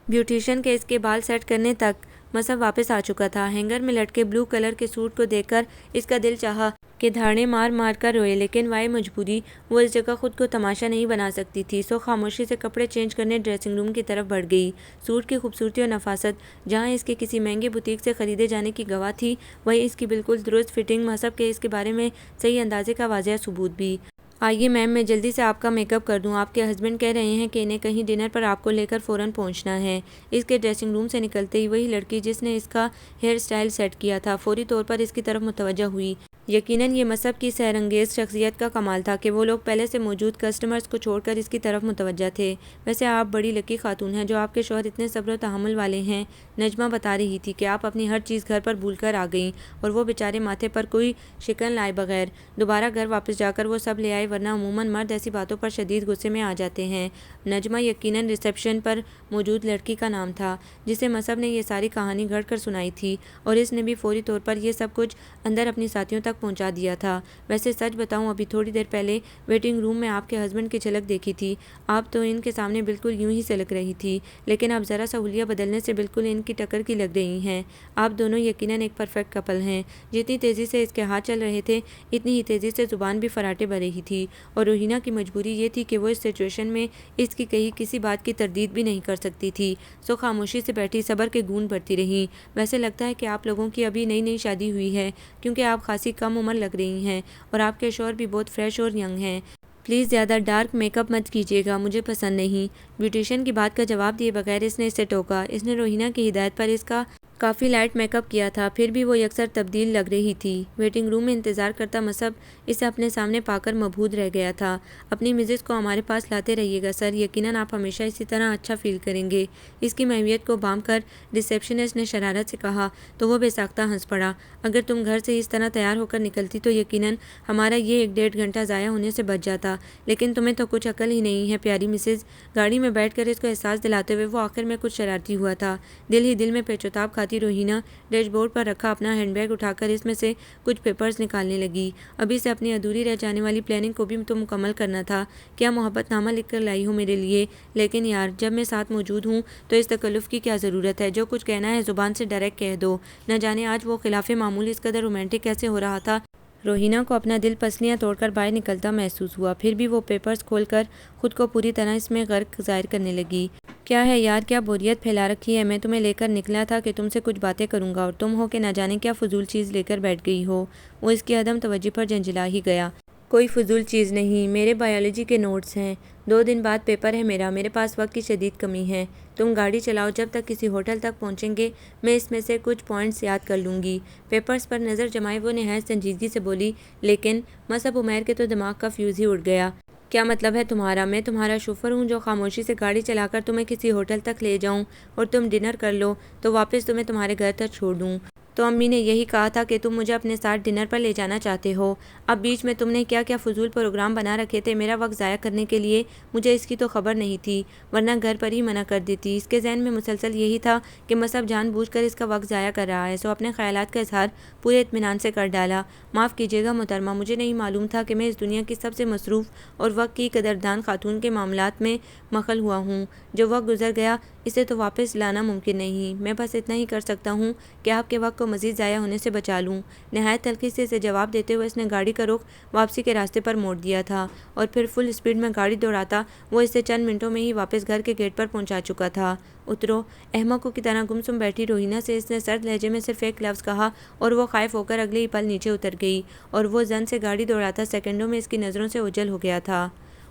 بیوٹیشین کے اس کے بال سیٹ کرنے تک مصعب واپس آ چکا تھا۔ ہینگر میں لٹکے بلو کلر کے سوٹ کو دیکھ کر اس کا دل چاہا کہ دھاڑیں مار مار کر روئے، لیکن وائے مجبوری، وہ اس جگہ خود کو تماشا نہیں بنا سکتی تھی، سو خاموشی سے کپڑے چینج کرنے ڈریسنگ روم کی طرف بڑھ گئی۔ سوٹ کی خوبصورتی اور نفاست جہاں اس کے کسی مہنگے بوتیک سے خریدے جانے کی گواہ تھی، وہیں اس کی بالکل درست فٹنگ مصعب کے اس کے بارے میں صحیح اندازے کا واضح ثبوت بھی۔ آئیے میم، میں جلدی سے آپ کا میک اپ کر دوں، آپ کے ہسبینڈ کہہ رہے ہیں کہ انہیں کہیں ڈنر پر آپ کو لے کر فوراً پہنچنا ہے۔ اس کے ڈریسنگ روم سے نکلتے ہی وہی لڑکی جس نے اس کا ہیئر سٹائل سیٹ کیا تھا فوری طور پر اس کی طرف متوجہ ہوئی۔ یقیناً یہ مصعب کی سحر انگیز شخصیت کا کمال تھا کہ وہ لوگ پہلے سے موجود کسٹمرز کو چھوڑ کر اس کی طرف متوجہ تھے۔ ویسے آپ بڑی لکی خاتون ہیں جو آپ کے شوہر اتنے صبر و تحمل والے ہیں۔ نجمہ بتا رہی تھی کہ آپ اپنی ہر چیز گھر پر بھول کر آ گئیں اور وہ بیچارے ماتھے پر کوئی شکن لائے بغیر دوبارہ گھر واپس جا کر وہ سب لے آئے، ورنہ عموماً مرد ایسی باتوں پر شدید غصے میں آ جاتے ہیں۔ نجمہ یقیناً ریسیپشن پر موجود لڑکی کا نام تھا جسے مصعب نے یہ ساری کہانی گھڑ کر سنائی تھی، اور اس نے بھی فوری طور پر یہ سب کچھ اندر اپنی ساتھیوں تک پہنچا دیا تھا۔ ویسے سچ بتاؤں، ابھی تھوڑی دیر پہلے ویٹنگ روم میں آپ کے ہسبینڈ کی جھلک دیکھی تھی، آپ تو ان کے سامنے بالکل یوں ہی سے لگ رہی تھی، لیکن اب ذرا سا حلیہ بدلنے سے بالکل ان کی ٹکر کی لگ رہی ہیں۔ آپ دونوں یقیناً ایک پرفیکٹ کپل ہیں۔ جتنی تیزی سے اس کے ہاتھ چل رہے تھے، اتنی ہی تیزی سے زبان بھی فراٹے بہ رہی تھی، اور روہینہ کی مجبوری یہ تھی کہ وہ اس سچویشن میں اس کی کہی کسی بات کی تردید بھی نہیں کر سکتی تھی، سو خاموشی سے بیٹھی صبر کے گون بھرتی رہی۔ ویسے لگتا ہے کہ آپ لوگوں کی ابھی نئی نئی شادی ہوئی ہے، کیونکہ آپ خاصی کم عمر لگ رہی ہیں، اور آپ کے شوہر بھی بہت فریش اور ینگ ہیں۔ پلیز زیادہ ڈارک میک اپ مت کیجیے گا، مجھے پسند نہیں۔ بیوٹیشین کی بات کا جواب دیے بغیر اس نے اسے ٹوکا۔ اس نے روہینہ کی ہدایت پر اس کا کافی لائٹ میک اپ کیا تھا، پھر بھی وہ یکسر تبدیل لگ رہی تھی۔ ویٹنگ روم میں انتظار کرتا مصعب اسے اپنے سامنے پا کر مبہوت رہ گیا تھا۔ اپنی مسز کو ہمارے پاس لاتے رہیے گا سر، یقیناً آپ ہمیشہ اسی طرح اچھا فیل کریں گے۔ اس کی محویت کو بام کر ریسیپشنسٹ نے شرارت سے کہا، تو وہ بے ساختہ ہنس پڑا۔ اگر تم گھر سے اس طرح تیار ہو کر نکلتی تو یقیناً ہمارا یہ 1.5 گھنٹہ ضائع ہونے سے بچ جاتا، لیکن تمہیں تو کچھ عقل ہی نہیں ہے پیاری مسز۔ گاڑی میں بیٹھ کر اس کو احساس دلاتے ہوئے وہ آخر میں کچھ شرارتی ہوا تھا۔ دل ہی دل میں پیچوتاب کھاتی روہینہ ڈیش بورڈ پر رکھا اپنا ہینڈ بیگ اٹھا کر اس میں سے کچھ پیپرز نکالنے لگی۔ ابھی سے اپنی ادھوری رہ جانے والی پلاننگ کو بھی تو مکمل کرنا تھا۔ کیا محبت نامہ لکھ کر لائی ہو میرے لیے؟ لیکن یار، جب میں ساتھ موجود ہوں تو اس تکلف کی کیا ضرورت ہے؟ جو کچھ کہنا ہے زبان سے ڈائریکٹ کہہ دو۔ نہ جانے آج وہ خلاف معمول اس قدر رومانٹک کیسے ہو رہا تھا۔ روہینہ کو اپنا دل پسلیاں توڑ کر باہر نکلتا محسوس ہوا، پھر بھی وہ پیپرز کھول کر خود کو پوری طرح اس میں غرق ظاہر کرنے لگی۔ کیا ہے یار، کیا بوریت پھیلا رکھی ہے؟ میں تمہیں لے کر نکلا تھا کہ تم سے کچھ باتیں کروں گا، اور تم ہو کہ نہ جانے کیا فضول چیز لے کر بیٹھ گئی ہو۔ وہ اس کی عدم توجہ پر جھنجھلا ہی گیا۔ کوئی فضول چیز نہیں، میرے بائیولوجی کے نوٹس ہیں، 2 دن بعد پیپر ہے میرا، میرے پاس وقت کی شدید کمی ہے۔ تم گاڑی چلاؤ، جب تک کسی ہوٹل تک پہنچیں گے میں اس میں سے کچھ پوائنٹس یاد کر لوں گی۔ پیپرز پر نظر جمائے وہ نہایت سنجیدگی سے بولی، لیکن مصعب عمیر کے تو دماغ کا فیوز ہی اڑ گیا۔ کیا مطلب ہے تمہارا؟ میں تمہارا شوفر ہوں جو خاموشی سے گاڑی چلا کر تمہیں کسی ہوٹل تک لے جاؤں اور تم ڈنر کر لو تو واپس تمہیں تمہارے گھر تک چھوڑ دوں؟ تو امی نے یہی کہا تھا کہ تم مجھے اپنے ساتھ ڈنر پر لے جانا چاہتے ہو۔ اب بیچ میں تم نے کیا کیا فضول پروگرام بنا رکھے تھے میرا وقت ضائع کرنے کے لیے، مجھے اس کی تو خبر نہیں تھی، ورنہ گھر پر ہی منع کر دیتی۔ اس کے ذہن میں مسلسل یہی تھا کہ مصعب جان بوجھ کر اس کا وقت ضائع کر رہا ہے، سو اپنے خیالات کا اظہار پورے اطمینان سے کر ڈالا۔ معاف کیجیے گا محترمہ، مجھے نہیں معلوم تھا کہ میں اس دنیا کی سب سے مصروف اور وقت کی قدردان خاتون کے معاملات میں مخل ہوا ہوں۔ جو وقت گزر گیا اسے تو واپس لانا ممکن نہیں، میں بس اتنا ہی کر سکتا ہوں کہ آپ کے وقت کو مزید ضائع ہونے سے بچا لوں۔ نہایت تلخی سے اسے جواب دیتے ہوئے اس نے گاڑی کا رخ واپسی کے راستے پر موڑ دیا تھا، اور پھر فل اسپیڈ میں گاڑی دوڑاتا وہ اسے چند منٹوں میں ہی واپس گھر کے گیٹ پر پہنچا چکا تھا۔ اترو، احمقوں کی طرح گمسم بیٹھی روہینہ سے اس نے سرد لہجے میں صرف ایک لفظ کہا اور وہ خائف ہو کر اگلے ہی پل نیچے اتر گئی، اور وہ زن سے گاڑی دوڑاتا سیکنڈوں میں اس کی نظروں سے اوجھل ہو گیا تھا۔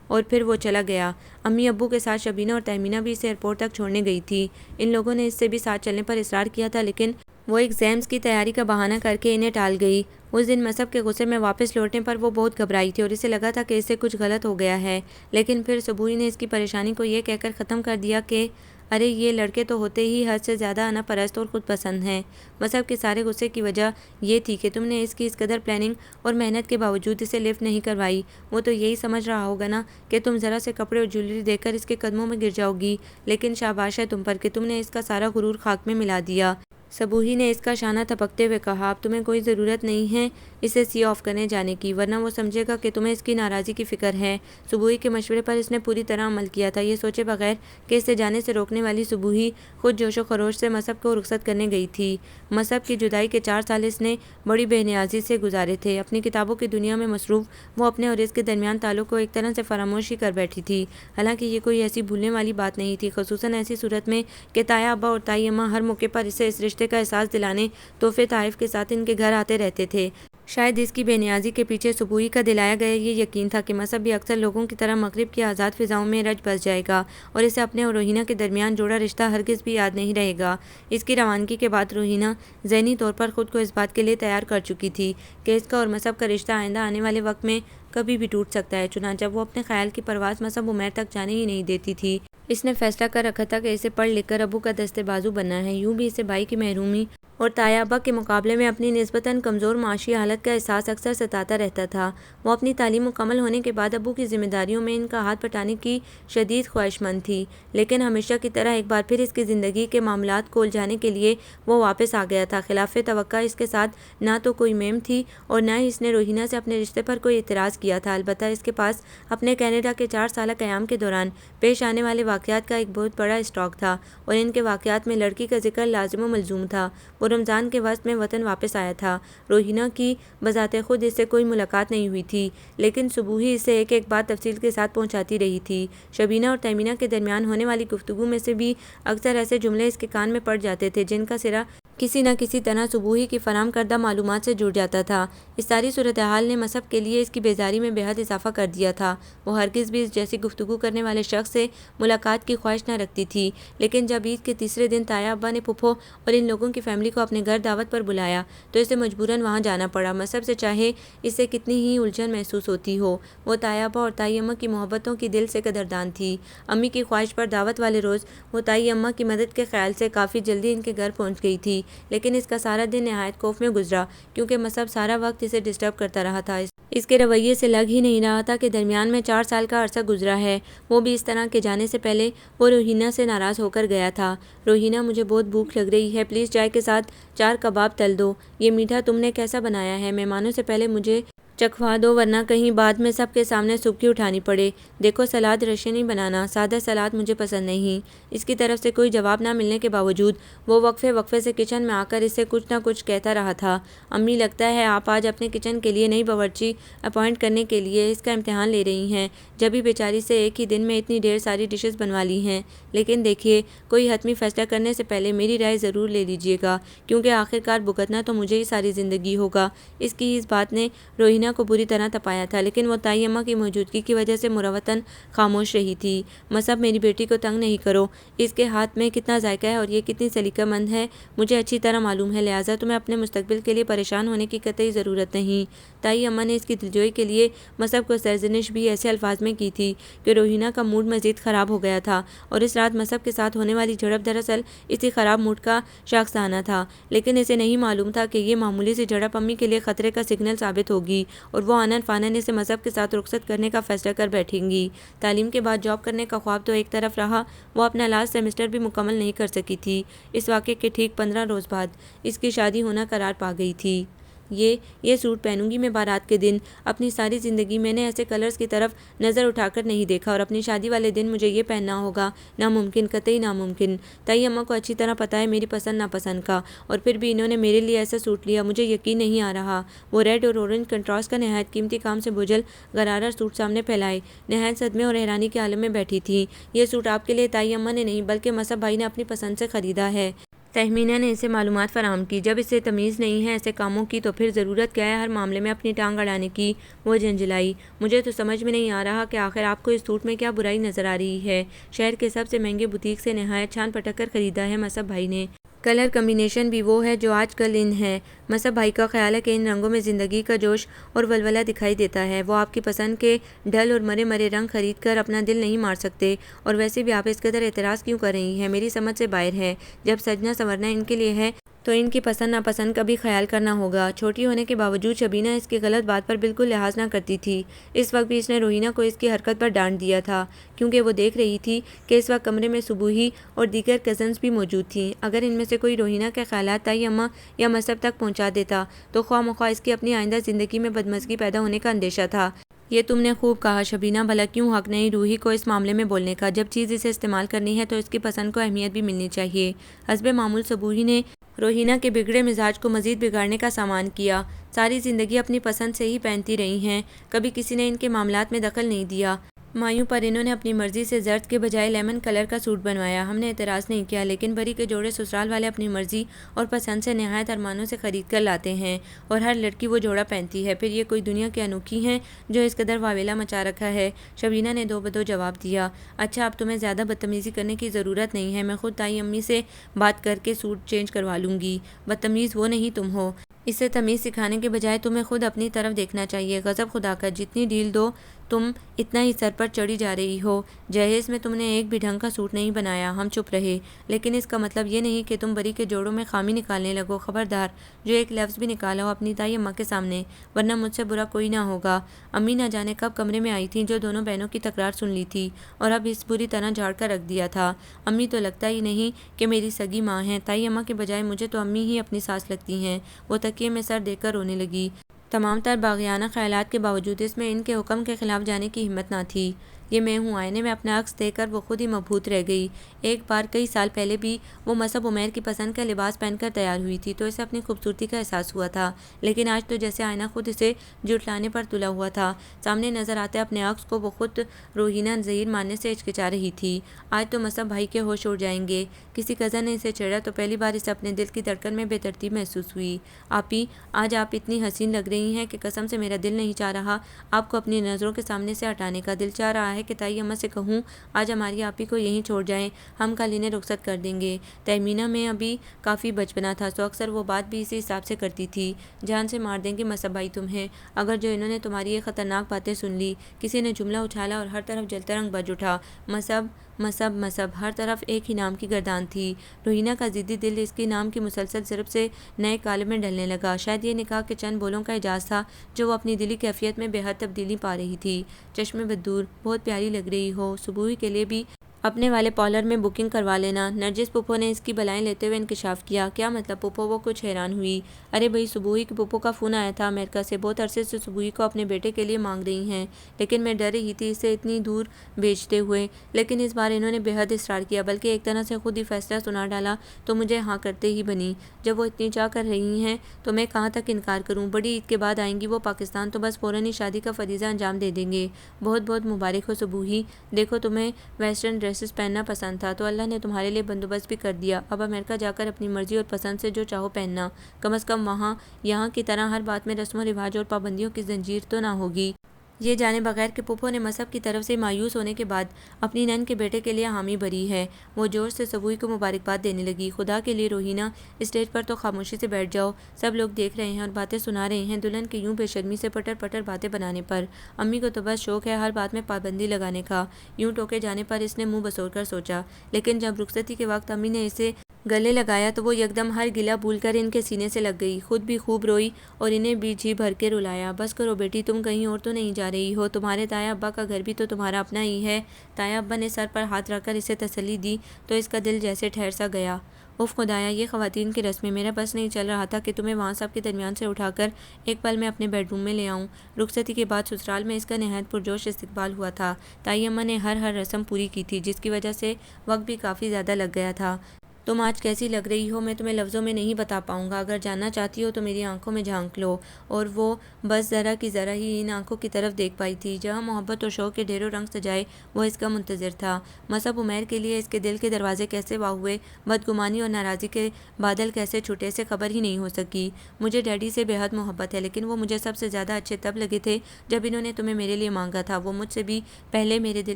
اور پھر وہ چلا گیا۔ امی ابو کے ساتھ شبینہ اور تہمینہ بھی اسے ایئرپورٹ تک چھوڑنے گئی تھی۔ ان لوگوں نے اس سے بھی ساتھ چلنے پر اصرار کیا تھا، لیکن وہ ایگزامز کی تیاری کا بہانہ کر کے انہیں ٹال گئی۔ اس دن مصعب کے غصے میں واپس لوٹنے پر وہ بہت گھبرائی تھی اور اسے لگا تھا کہ اس سے کچھ غلط ہو گیا ہے، لیکن پھر سبوی نے اس کی پریشانی کو یہ کہہ کر ختم کر دیا کہ ارے یہ لڑکے تو ہوتے ہی حد سے زیادہ انا پرست اور خود پسند ہیں۔ مصعب کے سارے غصے کی وجہ یہ تھی کہ تم نے اس کی اس قدر پلاننگ اور محنت کے باوجود اسے لفٹ نہیں کروائی۔ وہ تو یہی سمجھ رہا ہوگا نا کہ تم ذرا سے کپڑے اور جویلری دے کر اس کے قدموں میں گر جاؤ گی، لیکن شاباش ہے تم پر کہ تم نے اس کا سارا غرور خاک میں ملا دیا۔ سبوی نے اس کا شانہ تھپکتے ہوئے کہا، اب تمہیں کوئی ضرورت نہیں ہے اسے سی آف کرنے جانے کی، ورنہ وہ سمجھے گا کہ تمہیں اس کی ناراضی کی فکر ہے۔ سبوی کے مشورے پر اس نے پوری طرح عمل کیا تھا، یہ سوچے بغیر کہ اسے جانے سے روکنے والی سبوی خود جوش و خروش سے مصعب کو رخصت کرنے گئی تھی۔ مصعب کی جدائی کے 4 سال اس نے بڑی بے نیازی سے گزارے تھے۔ اپنی کتابوں کی دنیا میں مصروف وہ اپنے اور اس کے درمیان تعلق کو ایک طرح سے فراموش ہی کر بیٹھی تھی۔ حالانکہ یہ کوئی ایسی بھولنے والی بات نہیں تھی، خصوصاً ایسی صورت میں کہ تایا ابا اور تائی اماں ہر موقع پر اسے اس رشتے کا احساس دلانے تحفے تحائف کے ساتھ ان کے گھر آتے رہتے تھے۔ شاید اس کی بے نیازی کے پیچھے سبوی کا دلایا گیا یہ یقین تھا کہ مصعب بھی اکثر لوگوں کی طرح مغرب کی آزاد فضاؤں میں رچ بس جائے گا اور اسے اپنے اور روہینہ کے درمیان جوڑا رشتہ ہرگز بھی یاد نہیں رہے گا۔ اس کی روانگی کے بعد روہینہ ذہنی طور پر خود کو اس بات کے لیے تیار کر چکی تھی کہ اس کا اور مصعب کا رشتہ آئندہ آنے والے وقت میں کبھی بھی ٹوٹ سکتا ہے، چنانچہ وہ اپنے خیال کی پرواز مصعب عمیر تک جانے ہی نہیں دیتی تھی۔ اس نے فیصلہ کر رکھا تھا کہ اسے پڑھ لکھ کر ابو کا دستے بازو بننا ہے، یوں بھی اسے بھائی کی محرومی اور تایا ابا کے مقابلے میں اپنی نسبتاً کمزور معاشی حالت کا احساس اکثر ستاتا رہتا تھا۔ وہ اپنی تعلیم مکمل ہونے کے بعد ابو کی ذمہ داریوں میں ان کا ہاتھ بٹانے کی شدید خواہش مند تھی، لیکن ہمیشہ کی طرح ایک بار پھر اس کی زندگی کے معاملات کو الجھانے کے لیے وہ واپس آ گیا تھا۔ خلاف توقع اس کے ساتھ نہ تو کوئی میم تھی اور نہ ہی اس نے روہینہ سے اپنے رشتے پر کوئی اعتراض کیا تھا، البتہ اس کے پاس اپنے کینیڈا کے 4 سالہ قیام کے دوران پیش آنے والے واقعات کا ایک بہت بڑا اسٹاک تھا، اور ان کے واقعات میں لڑکی کا ذکر لازم و ملزوم تھا۔ وہ رمضان کے وسط میں وطن واپس آیا تھا۔ روہینہ کی بذات خود اس سے کوئی ملاقات نہیں ہوئی تھی، لیکن سبوی اسے ایک ایک بات تفصیل کے ساتھ پہنچاتی رہی تھی۔ شبینہ اور تہمینہ کے درمیان ہونے والی گفتگو میں سے بھی اکثر ایسے جملے اس کے کان میں پڑ جاتے تھے جن کا سرا کسی نہ کسی طرح سبوی کی فراہم کردہ معلومات سے جڑ جاتا تھا۔ اس ساری صورتحال نے مصعب کے لیے اس کی بیزاری میں بے حد اضافہ کر دیا تھا۔ وہ ہرگز بھی اس جیسی گفتگو کرنے والے شخص سے ملاقات کی خواہش نہ رکھتی تھی، لیکن جب عید کے تیسرے دن تایا ابا نے پھپھو اور ان لوگوں کی فیملی کو اپنے گھر دعوت پر بلایا تو اسے مجبوراً وہاں جانا پڑا۔ مصعب سے چاہے اسے کتنی ہی الجھن محسوس ہوتی ہو، وہ تایا ابا اور تائی اماں کی محبتوں کی دل سے قدردان تھی۔ امی کی خواہش پر دعوت والے روز وہ تائی اماں کی مدد کے خیال سے کافی جلدی ان کے گھر پہنچ گئی تھی، لیکن اس کا سارا دن نہایت خوف میں گزرا کیونکہ مصعب سارا وقت اسے ڈسٹرب کرتا رہا تھا۔ اس کے رویے سے لگ ہی نہیں رہا تھا کہ درمیان میں 4 سال کا عرصہ گزرا ہے، وہ بھی اس طرح کہ جانے سے پہلے وہ روہینہ سے ناراض ہو کر گیا تھا۔ روہینہ مجھے بہت بھوک لگ رہی ہے، پلیز چائے کے ساتھ 4 کباب تل دو۔ یہ میٹھا تم نے کیسا بنایا ہے؟ مہمانوں سے پہلے مجھے چکھوا دو ورنہ کہیں بعد میں سب کے سامنے سبکی اٹھانی پڑے۔ دیکھو سلاد رشے نہیں بنانا، سادہ سلاد مجھے پسند نہیں۔ اس کی طرف سے کوئی جواب نہ ملنے کے باوجود وہ وقفے وقفے سے کچن میں آ کر اس سے کچھ نہ کچھ کہتا رہا تھا۔ امی لگتا ہے آپ آج اپنے کچن کے لیے نئی باورچی اپوائنٹ کرنے کے لیے اس کا امتحان لے رہی ہیں، جبھی بیچاری سے ایک ہی دن میں اتنی ڈھیر ساری ڈشز بنوا لی ہیں۔ لیکن دیکھیے، کوئی حتمی فیصلہ کرنے سے پہلے میری رائے ضرور لے لیجیے گا، کیونکہ آخرکار بھگتنا تو مجھے ہی ساری زندگی ہوگا۔ اس کی اس بات نے روہینہ کو بری طرح تپایا تھا، لیکن وہ تائی اماں کی موجودگی کی وجہ سے مروتاً خاموش رہی تھی۔ مصعب میری بیٹی کو تنگ نہیں کرو، اس کے ہاتھ میں کتنا ذائقہ ہے اور یہ کتنی سلیقہ مند ہے مجھے اچھی طرح معلوم ہے، لہٰذا تمہیں اپنے مستقبل کے لیے پریشان ہونے کی قطعی ضرورت نہیں۔ تائی اماں نے اس کی دلجوئی کے لیے مصعب کو سرزنش بھی ایسے الفاظ میں کی تھی کہ روہینہ کا موڈ مزید خراب ہو گیا تھا، اور اس رات مصعب کے ساتھ ہونے والی جھڑپ دراصل اسی خراب موڈ کا شاخسانہ تھا، لیکن اسے نہیں معلوم تھا کہ یہ معمولی سی جھڑپ امی کے لیے خطرے کا سگنل ثابت ہوگی اور وہ آنن فانن اسے مصعب کے ساتھ رخصت کرنے کا فیصلہ کر بیٹھیں گی۔ تعلیم کے بعد جاب کرنے کا خواب تو ایک طرف رہا، وہ اپنا لاسٹ سیمسٹر بھی مکمل نہیں کر سکی تھی۔ اس واقعے کے ٹھیک 15 روز بعد اس کی شادی ہونا قرار پا گئی تھی۔ یہ سوٹ پہنوں گی میں بارات کے دن۔ اپنی ساری زندگی میں نے ایسے کلرز کی طرف نظر اٹھا کر نہیں دیکھا، اور اپنی شادی والے دن مجھے یہ پہننا ہوگا، ناممکن، قطعی ناممکن۔ تائی اماں کو اچھی طرح پتہ ہے میری پسند ناپسند کا، اور پھر بھی انہوں نے میرے لیے ایسا سوٹ لیا، مجھے یقین نہیں آ رہا۔ وہ ریڈ اور اورنج کنٹراسٹ کا نہایت قیمتی کام سے بوجھل غرارہ سوٹ سامنے پھیلائے نہایت صدمے اور حیرانی کے عالم میں بیٹھی تھی۔ یہ سوٹ آپ کے لیے تائی اماں نے نہیں بلکہ مصعب بھائی نے اپنی پسند سے خریدا ہے۔ تہمینہ نے اسے معلومات فراہم کی۔ جب اسے تمیز نہیں ہے ایسے کاموں کی تو پھر ضرورت کیا ہے ہر معاملے میں اپنی ٹانگ اڑانے کی؟ وہ جھنجھلائی۔ مجھے تو سمجھ میں نہیں آ رہا کہ آخر آپ کو اس سوٹ میں کیا برائی نظر آ رہی ہے؟ شہر کے سب سے مہنگے بوتیک سے نہایت چھان پٹک کر خریدا ہے مصعب بھائی نے۔ کلر کمبینیشن بھی وہ ہے جو آج کل ان ہے۔ مصعب بھائی کا خیال ہے کہ ان رنگوں میں زندگی کا جوش اور ولولہ دکھائی دیتا ہے۔ وہ آپ کی پسند کے ڈل اور مرے مرے رنگ خرید کر اپنا دل نہیں مار سکتے، اور ویسے بھی آپ اس قدر اعتراض کیوں کر رہی ہیں؟ میری سمجھ سے باہر ہے۔ جب سجنا سنورنا ان کے لیے ہے تو ان کی پسند ناپسند کا بھی خیال کرنا ہوگا۔ چھوٹی ہونے کے باوجود شبینہ اس کی غلط بات پر بالکل لحاظ نہ کرتی تھی۔ اس وقت بھی اس نے روحینہ کو اس کی حرکت پر ڈانٹ دیا تھا، کیونکہ وہ دیکھ رہی تھی کہ اس وقت کمرے میں سبوہی اور دیگر کزنز بھی موجود تھیں۔ اگر ان میں سے کوئی روحینہ کے خیالات تائی اماں یا مصعب تک پہنچا دیتا تو خواہ مخواہ اس کی اپنی آئندہ زندگی میں بدمزگی پیدا ہونے کا اندیشہ تھا۔ یہ تم نے خوب کہا شبینہ، بھلا کیوں حق نہیں روحی کو اس معاملے میں بولنے کا؟ جب چیز اسے استعمال کرنی ہے تو اس کی پسند کو اہمیت بھی ملنی چاہیے۔ حسب معمول سبوہی نے روحینہ کے بگڑے مزاج کو مزید بگاڑنے کا سامان کیا۔ ساری زندگی اپنی پسند سے ہی پہنتی رہی ہیں، کبھی کسی نے ان کے معاملات میں دخل نہیں دیا۔ مایوں پر انہوں نے اپنی مرضی سے زرد کے بجائے لیمن کلر کا سوٹ بنوایا، ہم نے اعتراض نہیں کیا، لیکن بری کے جوڑے سسرال والے اپنی مرضی اور پسند سے نہایت ارمانوں سے خرید کر لاتے ہیں، اور ہر لڑکی وہ جوڑا پہنتی ہے۔ پھر یہ کوئی دنیا کی انوکھی ہیں جو اس قدر واویلا مچا رکھا ہے؟ شبینہ نے دو بدو جواب دیا۔ اچھا، اب تمہیں زیادہ بدتمیزی کرنے کی ضرورت نہیں ہے، میں خود تائی امی سے بات کر کے سوٹ چینج کروا لوں گی۔ بدتمیز وہ نہیں تم ہو، اسے تمیز سکھانے کے بجائے تمہیں خود اپنی طرف دیکھنا چاہیے۔ غضب خدا کا، جتنی ڈیل دو تم اتنا ہی سر پر چڑھی جا رہی ہو۔ جہیز میں تم نے ایک بھی ڈھنگ کا سوٹ نہیں بنایا۔ ہم چپ رہے، لیکن اس کا مطلب یہ نہیں کہ تم بری کے جوڑوں میں خامی نکالنے لگو۔ خبردار، جو ایک لفظ بھی نکالا ہو اپنی تائی اماں کے سامنے، ورنہ مجھ سے برا کوئی نہ ہوگا۔ امی نہ جانے کب کمرے میں آئی تھیں جو دونوں بہنوں کی تکرار سن لی تھی، اور اب اس بری طرح جھاڑ کر رکھ دیا تھا۔ امی تو لگتا ہی نہیں کہ میری سگی ماں ہیں، تائی اماں کے بجائے مجھے تو امی ہی اپنی ساس لگتی ہیں۔ وہ تکیے میں سر دے کر رونے لگی۔ تمام تر باغیانہ خیالات کے باوجود اس میں ان کے حکم کے خلاف جانے کی ہمت نہ تھی۔ یہ میں ہوں، آئینے میں اپنا عکس دیکھ کر وہ خود ہی مبہوت رہ گئی۔ ایک بار کئی سال پہلے بھی وہ مصعب عمیر کی پسند کا لباس پہن کر تیار ہوئی تھی تو اسے اپنی خوبصورتی کا احساس ہوا تھا، لیکن آج تو جیسے آئینہ خود اسے جھٹلانے پر تلا ہوا تھا۔ سامنے نظر آتے اپنے عکس کو وہ خود روحینہ ظہیر ماننے سے ہچکچا رہی تھی۔ آج تو مصعب بھائی کے ہوش اڑ جائیں گے۔ کسی کزن نے اسے چھیڑا تو پہلی بار اسے اپنے دل کی دھڑکن میں بے ترتیب محسوس ہوئی۔ آپی، آج آپ اتنی حسین لگ رہی ہیں کہ قسم سے میرا دل نہیں چاہ رہا آپ کو اپنی نظروں کے سامنے سے ہٹانے کا۔ دل چاہ رہا ہے کہ تائی اماں سے کہوں آج ہماری آپی کو یہیں چھوڑ جائیں، ہم کل انہیں رخصت کر دیں گے۔ تہمینہ میں ابھی کافی بچپنا تھا سو اکثر وہ بات بھی اسی حساب سے کرتی تھی۔ جان سے مار دیں گے مصعب بھائی تمہیں، اگر جو انہوں نے تمہاری یہ خطرناک باتیں سن لی۔ کسی نے جملہ اچھالا اور ہر طرف جلتا رنگ بج اٹھا۔ مصعب مصعب مصعب، ہر طرف ایک ہی نام کی گردان تھی۔ روحینہ کا ضدی دل اس کی نام کی مسلسل ضرب سے نئے کالب میں ڈلنے لگا۔ شاید یہ نکاح کے چند بولوں کا اعجاز تھا جو وہ اپنی دلی کیفیت میں بے حد تبدیلی پا رہی تھی۔ چشم بدور، بہت پیاری لگ رہی ہو، صبوحی کے لیے بھی اپنے والے پارلر میں بکنگ کروا لینا۔ نرجس پھپھو نے اس کی بلائیں لیتے ہوئے انکشاف کیا۔ کیا مطلب پھپھو؟ وہ کچھ حیران ہوئی۔ ارے بھئی، صبوحی کی پھپھو کا فون آیا تھا امریکہ سے، بہت عرصے سے صبوحی کو اپنے بیٹے کے لیے مانگ رہی ہیں، لیکن میں ڈر رہی تھی اسے اتنی دور بھیجتے ہوئے، لیکن اس بار انہوں نے بے حد اصرار کیا، بلکہ ایک طرح سے خود ہی فیصلہ سنا ڈالا تو مجھے ہاں کرتے ہی بنی۔ جب وہ اتنی چاہ کر رہی ہیں تو میں کہاں تک انکار کروں؟ بڑی عید کے بعد آئیں گی وہ پاکستان تو بس فوراً ہی شادی کا فریضہ انجام دے دیں گے۔ بہت بہت مبارک ہو صبوحی، دیکھو تمہیں ویسٹرن ڈریسز پہننا پسند تھا تو اللہ نے تمہارے لیے بندوبست بھی کر دیا۔ اب امریکہ جا کر اپنی مرضی اور پسند سے جو چاہو پہننا، کم از کم وہاں یہاں کی طرح ہر بات میں رسم و رواج اور پابندیوں کی زنجیر تو نہ ہوگی۔ یہ جانے بغیر کہ پھپھو نے مصعب کی طرف سے مایوس ہونے کے بعد اپنی نند کے بیٹے کے لیے حامی بھری ہے، وہ جوش سے صبوحی کو مبارکباد دینے لگی۔ خدا کے لیے روحینہ، اسٹیج پر تو خاموشی سے بیٹھ جاؤ، سب لوگ دیکھ رہے ہیں اور باتیں سنا رہے ہیں دلہن کے یوں بے شرمی سے پٹر پٹر باتیں بنانے پر۔ امی کو تو بس شوق ہے ہر بات میں پابندی لگانے کا۔ یوں ٹوکے جانے پر اس نے منہ بسور کر سوچا، لیکن جب رخصتی کے وقت امی نے اسے گلے لگایا تو وہ یکدم ہر گلہ بھول کر ان کے سینے سے لگ گئی، خود بھی خوب روئی اور انہیں بھی جی بھر کے رلایا۔ بس کرو بیٹی، تم کہیں اور تو نہیں جا رہی ہو؟ تمہارے تایا ابا کا گھر بھی تو تمہارا اپنا ہی ہے۔ تایا ابا نے سر پر ہاتھ رکھ کر اسے تسلی دی تو اس کا دل جیسے ٹھہر سا گیا۔ اف خدایا، یہ خواتین کی رسمیں، میرا بس نہیں چل رہا تھا کہ تمہیں وہاں سب کے درمیان سے اٹھا کر ایک پل میں اپنے بیڈ روم میں لے آؤں۔ رخصتی کے بعد سسرال میں اس کا نہایت پرجوش استقبال ہوا تھا۔ تائی اماں نے ہر رسم پوری کی تھی، جس کی وجہ سے وقت بھی کافی زیادہ لگ گیا تھا۔ تم آج کیسی لگ رہی ہو میں تمہیں لفظوں میں نہیں بتا پاؤں گا، اگر جاننا چاہتی ہو تو میری آنکھوں میں جھانک لو۔ اور وہ بس ذرا کی ذرا ہی ان آنکھوں کی طرف دیکھ پائی تھی جہاں محبت اور شوق کے ڈھیروں رنگ سجائے وہ اس کا منتظر تھا۔ مصعب عمیر کے لیے اس کے دل کے دروازے کیسے واہ ہوئے، بدگمانی اور ناراضی کے بادل کیسے چھٹے، سے خبر ہی نہیں ہو سکی۔ مجھے ڈیڈی سے بے حد محبت ہے، لیکن وہ مجھے سب سے زیادہ اچھے تب لگے تھے جب انہوں نے تمہیں میرے لیے مانگا تھا۔ وہ مجھ سے بھی پہلے میرے دل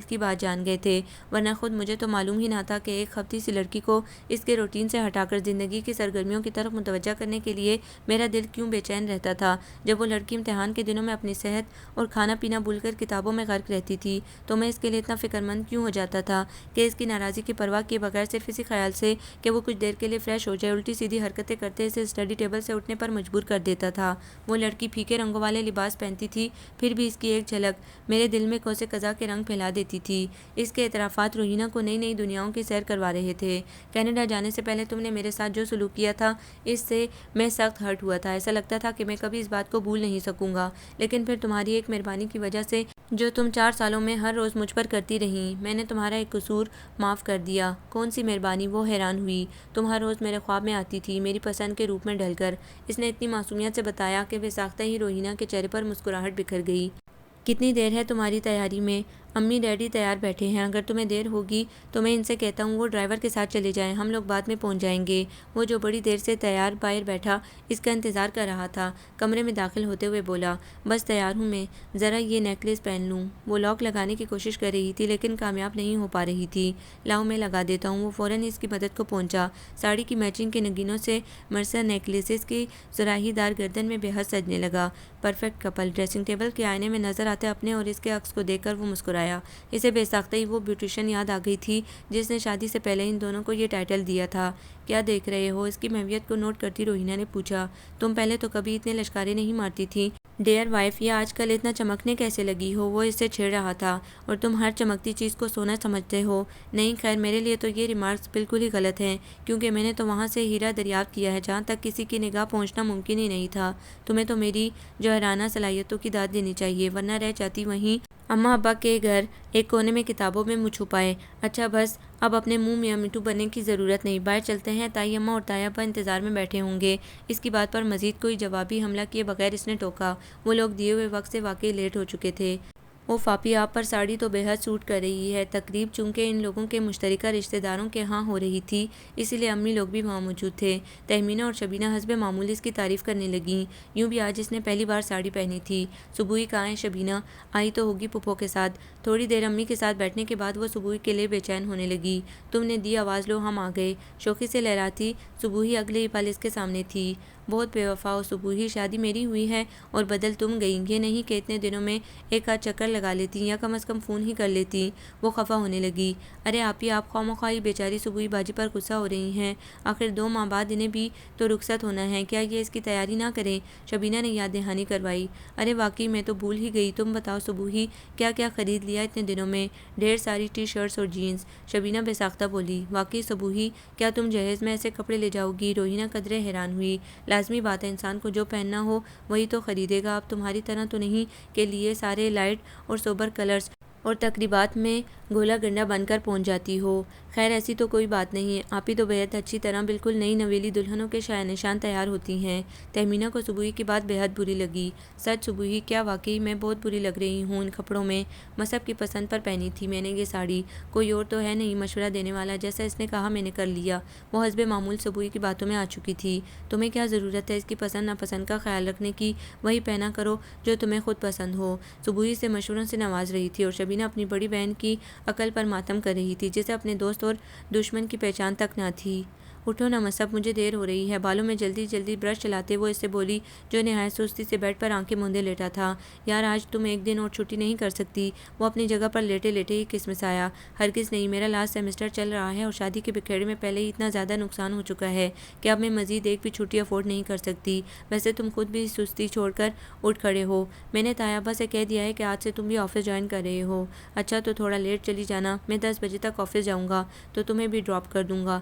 کی بات جان گئے تھے، ورنہ خود مجھے تو معلوم ہی نہ تھا کہ ایک خبتی سی لڑکی کو اس کے روٹین سے ہٹا کر زندگی کی سرگرمیوں کی طرف متوجہ کرنے کے لیے میرا دل کیوں بے چین رہتا تھا؟ جب وہ لڑکی امتحان کے دنوں میں اپنی صحت اور کھانا پینا بھول کر کتابوں میں غرق رہتی تھی تو میں اس کے لیے اتنا فکر مند کیوں ہو جاتا تھا کہ اس کی ناراضی کی پرواہ کیے بغیر صرف اسی خیال سے کہ وہ کچھ دیر کے لیے فریش ہو جائے الٹی سیدھی حرکتیں کرتے اسے اسٹڈی ٹیبل سے اٹھنے پر مجبور کر دیتا تھا۔ وہ لڑکی پھیکے رنگوں والے لباس پہنتی تھی، پھر بھی اس کی ایک جھلک میرے دل میں کوسے قضا کے رنگ پھیلا دیتی تھی۔ اس کے اعترافات روحینہ کو نئی نئی دنیاؤں کی سیر کروا رہے تھے۔ کینیڈا جانے سے پہلے تم نے میرے ساتھ جو سلوک کیا تھا اس سے میں سخت ہرٹ ہوا تھا۔ ایسا لگتا تھا کہ میں کبھی اس بات کو بھول نہیں سکوں گا، لیکن پھر تمہاری ایک مہربانی کی وجہ سے جو تم 4 سالوں میں ہر روز مجھ پر کرتی رہیں، میں نے تمہارا ایک قصور معاف کر دیا۔ کون سی مہربانی؟ وہ حیران ہوئی۔ تم ہر روز میرے خواب میں آتی تھی، میری پسند کے روپ میں ڈھل کر۔ اس نے اتنی معصومیت سے بتایا کہ بے ساختہ ہی روحینہ کے چہرے پر مسکراہٹ بکھر گئی۔ کتنی دیر ہے تمہاری تیاری میں؟ امی ڈیڈی تیار بیٹھے ہیں، اگر تمہیں دیر ہوگی تو میں ان سے کہتا ہوں وہ ڈرائیور کے ساتھ چلے جائیں، ہم لوگ بعد میں پہنچ جائیں گے۔ وہ جو بڑی دیر سے تیار باہر بیٹھا اس کا انتظار کر رہا تھا کمرے میں داخل ہوتے ہوئے بولا، بس تیار ہوں میں، ذرا یہ نیکلیس پہن لوں۔ وہ لاک لگانے کی کوشش کر رہی تھی لیکن کامیاب نہیں ہو پا رہی تھی۔ لاؤ میں لگا دیتا ہوں۔ وہ فوراً اس کی مدد کو پہنچا۔ ساڑی کی میچنگ کے نگینوں سے مرسر نیکلیسز کی سراہی دار گردن میں بے حد سجنے لگا۔ پرفیکٹ کپل۔ ڈریسنگ ٹیبل کے آئینے میں نظر آتے اپنے اور اس کے عکس کو دیکھ کر وہ مسکرایا۔ اسے بے ساختہ ہی وہ بیوٹیشین یاد آ گئی تھی جس نے شادی سے پہلے ان دونوں کو یہ ٹائٹل دیا تھا۔ کیا دیکھ رہے ہو؟ اس کی محویت کو نوٹ کرتی روحینہ نے پوچھا۔ تم پہلے تو کبھی اتنے لشکارے نہیں مارتی تھی ڈیئر وائف، یہ آج کل اتنا چمکنے کیسے لگی ہو؟ وہ اس سے چھیڑ رہا تھا۔ اور تم ہر چمکتی چیز کو سونا سمجھتے ہو؟ نہیں، خیر میرے لیے تو یہ ریمارکس بالکل ہی غلط ہیں، کیونکہ میں نے تو وہاں سے ہیرا دریافت کیا ہے جہاں تک کسی کی نگاہ پہنچنا ممکن ہی نہیں تھا۔ تمہیں تو میری جوہرانہ صلاحیتوں کی داد دینی چاہیے، ورنہ رہ جاتی وہیں اماں ابا کے گھر ایک کونے میں کتابوں میں منہ چھپائے۔ اچھا بس اب اپنے منہ میاں میٹھو بننے کی ضرورت نہیں، باہر چلتے ہیں، تائی اماں اور تایا ابا انتظار میں بیٹھے ہوں گے۔ اس کی بات پر مزید کوئی جوابی حملہ کیے بغیر اس نے ٹوکا۔ وہ لوگ دیے ہوئے وقت سے واقعی لیٹ ہو چکے تھے۔ اوف آپی، آپ پر ساڑی تو بے حد سوٹ کر رہی ہے۔ تقریب چونکہ ان لوگوں کے مشترکہ رشتہ داروں کے ہاں ہو رہی تھی اسی لیے امی لوگ بھی وہاں موجود تھے۔ تہمینہ اور شبینہ حسب معمول اس کی تعریف کرنے لگیں۔ یوں بھی آج اس نے پہلی بار ساڑی پہنی تھی۔ صبوحی کہاں ہے شبینہ؟ آئی تو ہوگی پھپھو کے ساتھ۔ تھوڑی دیر امی کے ساتھ بیٹھنے کے بعد وہ صبوحی کے لیے بے چین ہونے لگی۔ تم نے دی آواز، لو ہم آ گئے۔ شوخی سے لہراتی صبوحی اگلے ہی پل اس کے سامنے تھی۔ بہت بے وفا ہو صبوحی، شادی میری ہوئی ہے اور بدل تم گئیں۔ یہ نہیں کہ اتنے دنوں میں ایک آدھ چکر لگا لیتی یا کم از کم فون ہی کر لیتی۔ وہ خفا ہونے لگی۔ ارے آپی، آپ خواہ مخواہ ہی بیچاری صبوحی باجی پر غصہ ہو رہی ہیں، آخر 2 ماہ بعد انہیں بھی تو رخصت ہونا ہے، کیا یہ اس کی تیاری نہ کریں؟ شبینہ نے یاد دہانی کروائی۔ ارے واقعی میں تو بھول ہی گئی، تم بتاؤ صبوحی، کیا کیا خرید لیا اتنے دنوں میں؟ ڈھیر ساری ٹی شرٹس اور جینز، شبینہ بے ساختہ بولی۔ واقعی صبوحی، کیا تم جہیز میں ایسے کپڑے لے جاؤ گی؟ روحینہ قدرے حیران ہوئی۔ لازمی بات ہے، انسان کو جو پہننا ہو وہی تو خریدے گا۔ اب تمہاری طرح تو نہیں کہ لیے سارے لائٹ اور سوبر کلرز اور تقریبات میں گولا گنڈا بن کر پہنچ جاتی ہو۔ خیر ایسی تو کوئی بات نہیں، آپی تو بےحد اچھی طرح بالکل نئی نویلی دلہنوں کے شایان نشان تیار ہوتی ہیں۔ تہمینہ کو صبوحی کی بات بے حد بری لگی۔ سچ صبوحی، کیا واقعی میں بہت بری لگ رہی ہوں ان کپڑوں میں؟ مصعب کی پسند پر پہنی تھی میں نے یہ ساڑی، کوئی اور تو ہے نہیں مشورہ دینے والا؟ جیسا اس نے کہا میں نے کر لیا۔ وہ حسب معمول صبوحی کی باتوں میں آ چکی تھی۔ تمہیں کیا ضرورت ہے اس کی پسند ناپسند کا خیال رکھنے کی؟ وہی پہنا کرو جو تمہیں خود پسند ہو۔ صبوحی سے مشوروں سے نواز رہی تھی اور شبینہ اپنی بڑی بہن کی عقل پر ماتم کر رہی تھی جسے اپنے دوست اور دشمن کی پہچان تک نہ تھی۔ اٹھو نا مصعب، مجھے دیر ہو رہی ہے۔ بالوں میں جلدی جلدی برش چلاتے وہ اس سے بولی جو نہایت سستی سے بیڈ پر آنکھیں موندے لیٹا تھا۔ یار آج تم ایک دن اور چھٹی نہیں کر سکتی؟ وہ اپنی جگہ پر لیٹے لیٹے ہی کسمسایا۔ ہرگز نہیں، میرا لاسٹ سیمسٹر چل رہا ہے اور شادی کے بکھیڑے میں پہلے ہی اتنا زیادہ نقصان ہو چکا ہے کہ اب میں مزید ایک بھی چھٹی افورڈ نہیں کر سکتی۔ ویسے تم خود بھی سستی چھوڑ کر اٹھ کھڑے ہو، میں نے طیبہ سے کہہ دیا ہے کہ آج سے تم بھی آفس جوائن کر رہے ہو۔ اچھا تو تھوڑا لیٹ چلی جانا، میں 10 بجے تک آفس جاؤں گا تو تمہیں بھی ڈراپ کر دوں گا۔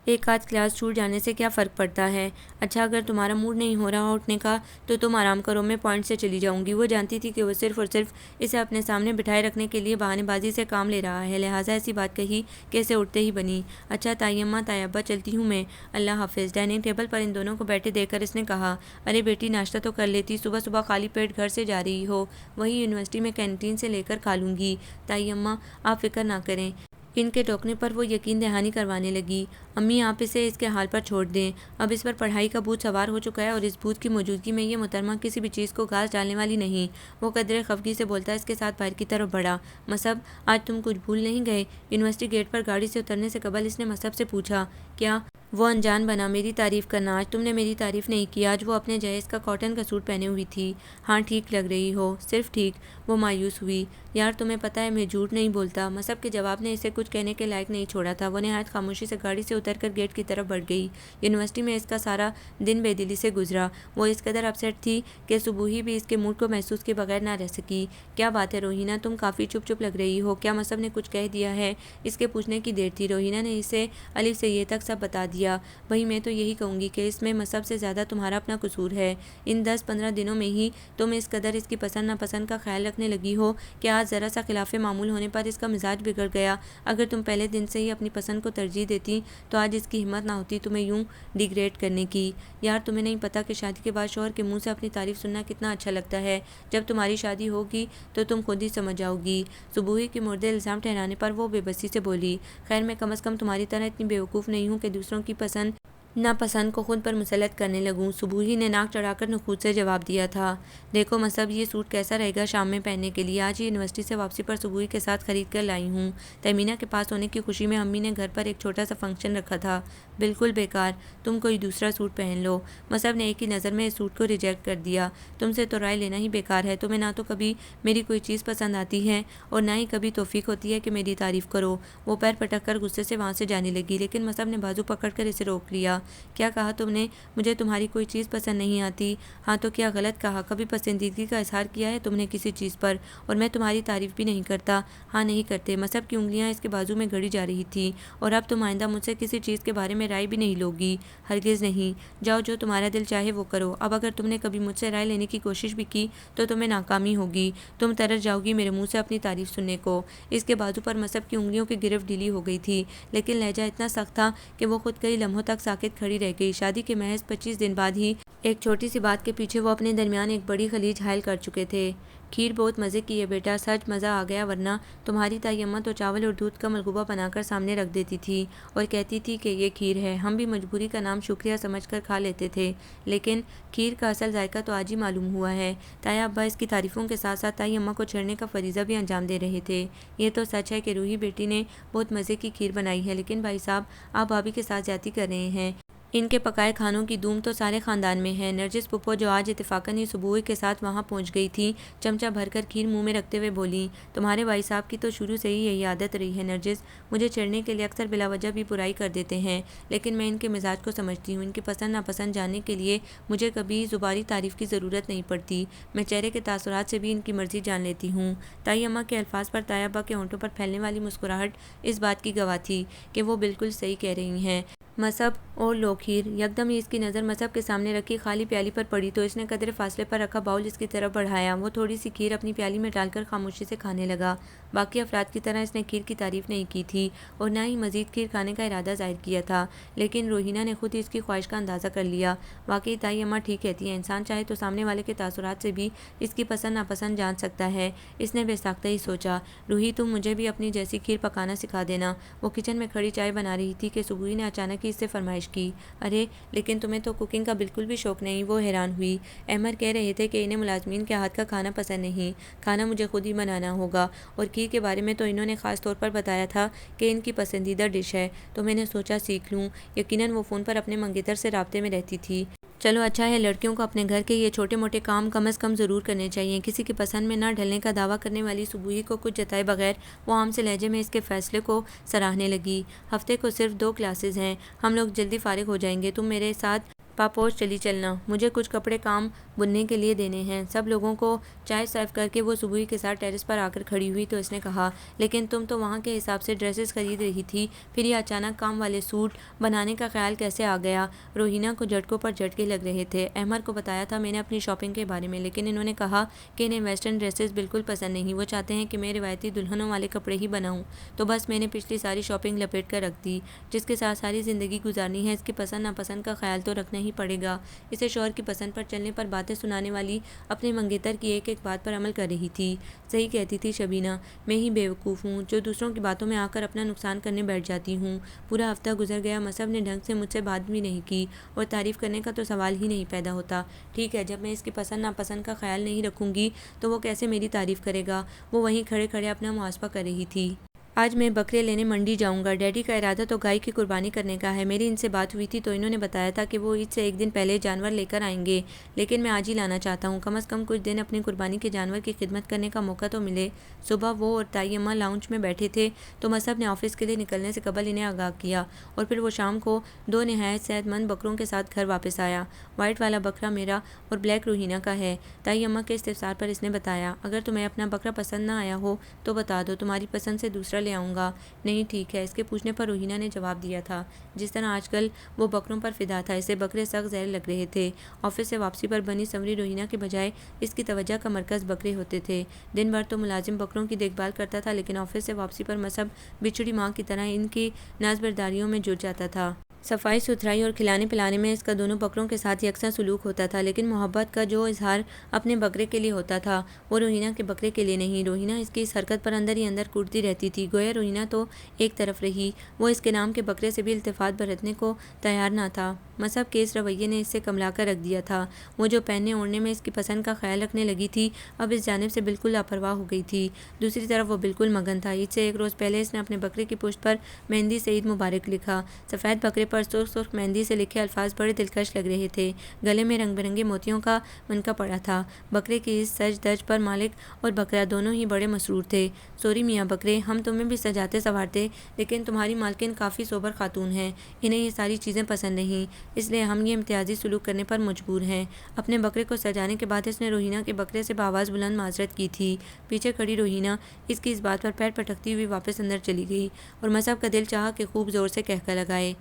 ایک آدھ کلاس چھوٹ جانے سے کیا فرق پڑتا ہے؟ اچھا اگر تمہارا موڈ نہیں ہو رہا اٹھنے کا تو تم آرام کرو، میں پوائنٹ سے چلی جاؤں گی۔ وہ جانتی تھی کہ وہ صرف اور صرف اسے اپنے سامنے بٹھائے رکھنے کے لیے بہانے بازی سے کام لے رہا ہے، لہٰذا ایسی بات کہی کہ اسے اٹھتے ہی بنی۔ اچھا تائی اماں طیبہ ابا چلتی ہوں میں، اللہ حافظ۔ ڈائننگ ٹیبل پر ان دونوں کو بیٹھے دیکھ کر اس نے کہا، ارے بیٹی ناشتہ تو کر لیتی، صبح صبح خالی پیٹ گھر سے جا رہی ہو؟ وہی یونیورسٹی میں کینٹین سے لے کر کھا لوں گی۔ تائی اماں آپ فکر نہ کریں، ان کے ٹوکنے پر وہ یقین دہانی کروانے لگی۔ امی آپ اسے اس کے حال پر چھوڑ دیں، اب اس پر پڑھائی کا بھوت سوار ہو چکا ہے اور اس بھوت کی موجودگی میں یہ محترمہ کسی بھی چیز کو گھاس ڈالنے والی نہیں۔ وہ قدرے خفگی سے بولتا اس کے ساتھ باہر کی طرف بڑھا۔ مصعب آج تم کچھ بھول نہیں گئے؟ یونیورسٹی گیٹ پر گاڑی سے اترنے سے قبل اس نے مصعب سے پوچھا۔ کیا؟ وہ انجان بنا، میری تعریف کرنا۔ آج تم نے میری تعریف نہیں کی، آج وہ اپنے جہیز کا کاٹن کا سوٹ پہنے ہوئی تھی۔ ہاں ٹھیک لگ رہی ہو، صرف ٹھیک۔ وہ مایوس ہوئی۔ یار تمہیں پتہ ہے میں جھوٹ نہیں بولتا۔ مصعب کے جواب نے اسے کچھ کہنے کے لائق نہیں چھوڑا تھا۔ وہ نہایت خاموشی سے گاڑی سے اتر کر گیٹ کی طرف بڑھ گئی۔ یونیورسٹی میں اس کا سارا دن بے دلی سے گزرا۔ وہ اس قدر اپسیٹ تھی کہ صبح ہی بھی اس کے موڈ کو محسوس کیے بغیر نہ رہ سکی۔ کیا بات ہے روہینہ، تم کافی چپ چپ لگ رہی ہو، کیا مصعب نے کچھ کہہ دیا ہے؟ اس کے پوچھنے کی دیر تھی، روہینہ نے اسے الف سے یہ تک سب بتا دیا۔ وہی میں تو یہی کہوں گی کہ اس میں مصعب سے زیادہ تمہارا اپنا قصور ہے۔ ان 10-15 دنوں میں ہی تم اس قدر اس کی پسند ناپسند کا خیال رکھنے لگی ہو کہ آج ذرا سا خلاف معمول ہونے پر اس کا مزاج بگڑ گیا۔ اگر تم پہلے دن سے ہی اپنی پسند کو ترجیح دیتی تو آج اس کی ہمت نہ ہوتی تمہیں یوں ڈیگریڈ کرنے کی۔ یار تمہیں نہیں پتہ کہ شادی کے بعد شوہر کے منہ سے اپنی تعریف سننا کتنا اچھا لگتا ہے۔ جب تمہاری شادی ہوگی تو تم خود ہی سمجھ جاؤ گی۔ صبوحی کے مورد الزام ٹھہرانے پر وہ بے بسی سے بولی۔ خیر میں کم از کم تمہاری طرح اتنی بیوقوف نہیں ہوں کہ دوسروں کی پسند ناپسند کو خود پر مسلط کرنے لگوں۔ صبوحی نے ناک چڑھا کر نخوت سے جواب دیا تھا۔ دیکھو مصعب، یہ سوٹ کیسا رہے گا شام میں پہننے کے لیے؟ آج ہی یونیورسٹی سے واپسی پر صبوحی کے ساتھ خرید کر لائی ہوں۔ تہمینہ کے پاس ہونے کی خوشی میں امی نے گھر پر ایک چھوٹا سا فنکشن رکھا تھا۔ بالکل بیکار، تم کوئی دوسرا سوٹ پہن لو۔ مصعب نے ایک ہی نظر میں اس سوٹ کو ریجیکٹ کر دیا۔ تم سے تو رائے لینا ہی بیکار ہے، تمہیں نہ تو کبھی میری کوئی چیز پسند آتی ہے اور نہ ہی کبھی توفیق ہوتی ہے کہ میری تعریف کرو۔ وہ پیر پٹک کر غصے سے وہاں سے جانے لگی، لیکن مصعب نے بازو پکڑ کر اسے روک لیا۔ کیا کہا تم نے؟ مجھے تمہاری کوئی چیز پسند نہیں آتی؟ ہاں تو کیا غلط کہا؟ کبھی پسندیدگی کا اظہار کیا ہے تم نے کسی چیز پر؟ اور میں تمہاری تعریف بھی نہیں کرتا۔ ہاں نہیں کرتے۔ مصعب کی انگلیاں اس کے بازو میں گھڑی جا رہی تھی۔ اور اب تم آئندہ مجھ سے کسی چیز کے بارے میں رائے بھی نہیں لوگی؟ ہرگز نہیں۔ جاؤ، جو تمہارا دل چاہے وہ کرو۔ اب اگر تم نے کبھی مجھ سے رائے لینے کی کوشش بھی کی تو تمہیں ناکامی ہوگی، تم ترس جاؤ گی میرے منہ سے اپنی تعریف سننے کو۔ اس کے بازو پر مصعب کی انگلیوں کی گرفت ڈھیلی ہو گئی تھی، لیکن لہجہ اتنا سخت تھا کہ وہ خود کئی لمحوں تک ساکت کھڑی رہ گئی۔ شادی کے محض 25 دن بعد ہی ایک چھوٹی سی بات کے پیچھے وہ اپنے درمیان ایک بڑی خلیج حائل کر چکے تھے۔ کھیر بہت مزے کی ہے بیٹا، سچ مزہ آ گیا، ورنہ تمہاری تائی اماں تو چاول اور دودھ کا ملغوبہ بنا کر سامنے رکھ دیتی تھی اور کہتی تھی کہ یہ کھیر ہے۔ ہم بھی مجبوری کا نام شکریہ سمجھ کر کھا لیتے تھے، لیکن کھیر کا اصل ذائقہ تو آج ہی معلوم ہوا ہے۔ تایا ابا اس کی تعریفوں کے ساتھ ساتھ تائی اماں کو چھیڑنے کا فریضہ بھی انجام دے رہے تھے۔ یہ تو سچ ہے کہ روحی بیٹی نے بہت مزے کی کھیر بنائی ہے، لیکن بھائی صاحب آپ بھابھی کے ساتھ زیادتی کر رہے ہیں۔ ان کے پکائے کھانوں کی دھوم تو سارے خاندان میں ہے۔ نرجس پھپھو جو آج اتفاقاً ہی صبوحی کے ساتھ وہاں پہنچ گئی تھی، چمچہ بھر کر کھیر منہ میں رکھتے ہوئے بولی، تمہارے بھائی صاحب کی تو شروع سے ہی یہی عادت رہی ہے نرجس، مجھے چھیڑنے کے لیے اکثر بلا وجہ بھی برائی کر دیتے ہیں، لیکن میں ان کے مزاج کو سمجھتی ہوں۔ ان کی پسند ناپسند جاننے کے لیے مجھے کبھی زبانی تعریف کی ضرورت نہیں پڑتی، میں چہرے کے تاثرات سے بھی ان کی مرضی جان لیتی ہوں۔ تائی اماں کے الفاظ پر تایا ابا کے ہونٹوں پر پھیلنے والی مسکراہٹ اس بات کی گواہ تھی کہ وہ بالکل صحیح کہہ رہی ہیں۔ مصعب اور لو کھیر۔ یکدم ہی اس کی نظر مصعب کے سامنے رکھی خالی پیالی پر پڑی تو اس نے قدرے فاصلے پر رکھا باؤل اس کی طرف بڑھایا۔ وہ تھوڑی سی کھیر اپنی پیالی میں ڈال کر خاموشی سے کھانے لگا۔ باقی افراد کی طرح اس نے کھیر کی تعریف نہیں کی تھی اور نہ ہی مزید کھیر کھانے کا ارادہ ظاہر کیا تھا، لیکن روہینہ نے خود ہی اس کی خواہش کا اندازہ کر لیا۔ واقعی تائی اماں ٹھیک کہتی ہیں، انسان چاہے تو سامنے والے کے تاثرات سے بھی اس کی پسند ناپسند جان سکتا ہے۔ اس نے بے ساختہ ہی سوچا، روحی تم مجھے بھی اپنی جیسی کھیر پکانا سکھا دینا۔ وہ کچن میں کھڑی چائے بنا رہی تھی کہ صبوحی نے اچانک ہی اس سے فرمائش کی، ارے لیکن تمہیں تو کوکنگ کا بالکل بھی شوق نہیں۔ وہ حیران ہوئی۔ احمد کہہ رہے تھے کہ انہیں ملازمین کے ہاتھ کا کھانا پسند نہیں، کھانا مجھے خود ہی بنانا ہوگا، اور کھیر کے بارے میں تو انہوں نے خاص طور پر بتایا تھا کہ ان کی پسندیدہ ڈش ہے، تو میں نے سوچا سیکھ لوں۔ یقیناً وہ فون پر اپنے منگیتر سے رابطے میں رہتی تھی۔ چلو اچھا ہے، لڑکیوں کو اپنے گھر کے یہ چھوٹے موٹے کام کم از کم ضرور کرنے چاہیے۔ کسی کی پسند میں نہ ڈھلنے کا دعویٰ کرنے والی صبوحی کو کچھ جتائے بغیر وہ عام سے لہجے میں اس کے فیصلے کو سراہنے لگی۔ ہفتے کو صرف 2 کلاسز ہیں، ہم لوگ جلدی فارغ ہو جائیں گے، تم میرے ساتھ پاپوش چلی چلنا، مجھے کچھ کپڑے کام بننے کے لیے دینے ہیں۔ سب لوگوں کو چائے سرو کر کے وہ صبوحی کے ساتھ ٹیرس پر آ کر کھڑی ہوئی تو اس نے کہا، لیکن تم تو وہاں کے حساب سے ڈریسز خرید رہی تھی، پھر یہ اچانک کام والے سوٹ بنانے کا خیال کیسے آ گیا؟ روہینہ کو جھٹکوں پر جھٹکے لگ رہے تھے۔ احمد کو بتایا تھا میں نے اپنی شاپنگ کے بارے میں، لیکن انہوں نے کہا کہ انہیں ویسٹرن ڈریسز بالکل پسند نہیں، وہ چاہتے ہیں کہ میں روایتی دلہنوں والے کپڑے ہی بناؤں، تو بس میں نے پچھلی ساری شاپنگ لپیٹ کر رکھ دی۔ جس کے ساتھ ساری زندگی گزارنی ہے اس کی پسند ناپسند کا خیال تو رکھنا ہی پڑے گا۔ اسے شوہر کی پسند پر چلنے پر باتیں سنانے والی اپنے منگیتر کی ایک ایک بات پر عمل کر رہی تھی۔ صحیح کہتی تھی شبینہ، میں ہی بیوقوف ہوں جو دوسروں کی باتوں میں آ کر اپنا نقصان کرنے بیٹھ جاتی ہوں۔ پورا ہفتہ گزر گیا، مصعب نے ڈھنگ سے مجھ سے بات بھی نہیں کی اور تعریف کرنے کا تو سوال ہی نہیں پیدا ہوتا۔ ٹھیک ہے، جب میں اس کی پسند ناپسند کا خیال نہیں رکھوں گی تو وہ کیسے میری تعریف کرے گا؟ وہ وہیں کھڑے کھڑے اپنا محاسبہ کر رہی تھی۔ آج میں بکرے لینے منڈی جاؤں گا، ڈیڈی کا ارادہ تو گائے کی قربانی کرنے کا ہے۔ میری ان سے بات ہوئی تھی تو انہوں نے بتایا تھا کہ وہ عید سے ایک دن پہلے جانور لے کر آئیں گے، لیکن میں آج ہی لانا چاہتا ہوں۔ کم از کم کچھ دن اپنی قربانی کے جانور کی خدمت کرنے کا موقع تو ملے۔ صبح وہ اور تائی اماں لاؤنج میں بیٹھے تھے تو مصعب نے آفس کے لیے نکلنے سے قبل انہیں آگاہ کیا اور پھر وہ شام کو 2 نہایت صحت مند بکروں کے ساتھ گھر واپس آیا۔ وائٹ والا بکرا میرا اور بلیک روحینہ کا ہے، تائی اماں کے استفسار پر اس نے بتایا۔ اگر تمہیں اپنا بکرا پسند نہ آیا ہو تو بتا دو، تمہاری پسند سے دوسرا لے آؤں گا۔ نہیں ٹھیک ہے، اس کے پوچھنے پر روحینہ نے جواب دیا تھا۔ جس طرح آج کل وہ بکروں پر فدا تھا، اسے بکرے سخت زہر لگ رہے تھے۔ آفس سے واپسی پر بنی سنوری روحینہ کے بجائے اس کی توجہ کا مرکز بکرے ہوتے تھے۔ دن بھر تو ملازم بکروں کی دیکھ بھال کرتا تھا، لیکن آفس سے واپسی پر مصعب بچھڑی ماں کی طرح ان کی نازبرداریوں میں جٹ جاتا تھا۔ صفائی ستھرائی اور کھلانے پلانے میں اس کا دونوں بکروں کے ساتھ یکساں سلوک ہوتا تھا، لیکن محبت کا جو اظہار اپنے بکرے کے لیے ہوتا تھا وہ روحینہ کے بکرے کے لیے نہیں۔ روحینہ اس کی اس حرکت پر اندر ہی اندر کوڑتی رہتی تھی، گویا روحینہ تو ایک طرف رہی، وہ اس کے نام کے بکرے سے بھی التفات برتنے کو تیار نہ تھا۔ مصعب کے اس رویے نے اس سے کملا کر رکھ دیا تھا۔ وہ جو پہننے اوڑھنے میں اس کی پسند کا خیال رکھنے لگی تھی، اب اس جانب سے بالکل لاپرواہ ہو گئی تھی۔ دوسری طرف وہ بالکل مگن تھا۔ عید سے ایک روز پہلے اس نے اپنے بکرے کی پشت پر مہندی سے عید مبارک لکھا۔ سفید بکرے پر سرخ سرخ مہندی سے لکھے الفاظ بڑے دلکش لگ رہے تھے۔ گلے میں رنگ برنگے موتیوں کا منکا پڑا تھا۔ بکرے کی اس سج دج پر مالک اور بکرا دونوں ہی بڑے مسرور تھے۔ سوری میاں بکرے، ہم تمہیں بھی سجاتے سنوارتے، لیکن تمہاری مالکن کافی سوبر خاتون ہیں، انہیں یہ ساری چیزیں پسند نہیں، اس لیے ہم یہ امتیازی سلوک کرنے پر مجبور ہیں۔ اپنے بکرے کو سجانے کے بعد اس نے روحینہ کے بکرے سے بآواز بلند معذرت کی تھی۔ پیچھے کھڑی روحینہ اس کی اس بات پر پیر پٹکتی ہوئی واپس اندر چلی گئی اور مصعب کا دل چاہا کہ خوب زور سے کہکا لگائے۔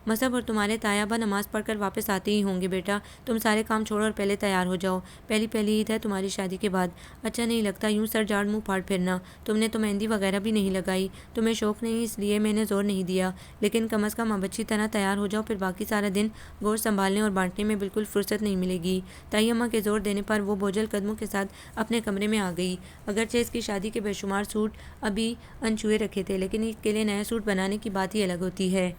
مصعب اور تمہارے تایابا نماز پڑھ کر واپس آتے ہی ہوں گے بیٹا، تم سارے کام چھوڑو اور پہلے تیار ہو جاؤ، پہلی عید ہے تمہاری شادی کے بعد، اچھا نہیں لگتا یوں سر جاڑ منہ پھاڑ پھرنا، تم نے تو مہندی وغیرہ بھی نہیں لگائی، تمہیں شوق نہیں اس لیے میں نے زور نہیں دیا، لیکن کم از کم اب اچھی طرح تیار ہو جاؤ، پھر باقی سارا دن گوشت سنبھالنے اور بانٹنے میں بالکل فرصت نہیں ملے گی۔ تائی اماں کے زور دینے پر وہ بوجھل قدموں کے ساتھ اپنے کمرے میں آ گئی۔ اگرچہ اس کی شادی کے بے شمار سوٹ ابھی انچوئے رکھے تھے، لیکن عید کے لیے نیا سوٹ بنانے کی بات ہی الگ ہوتی ہے،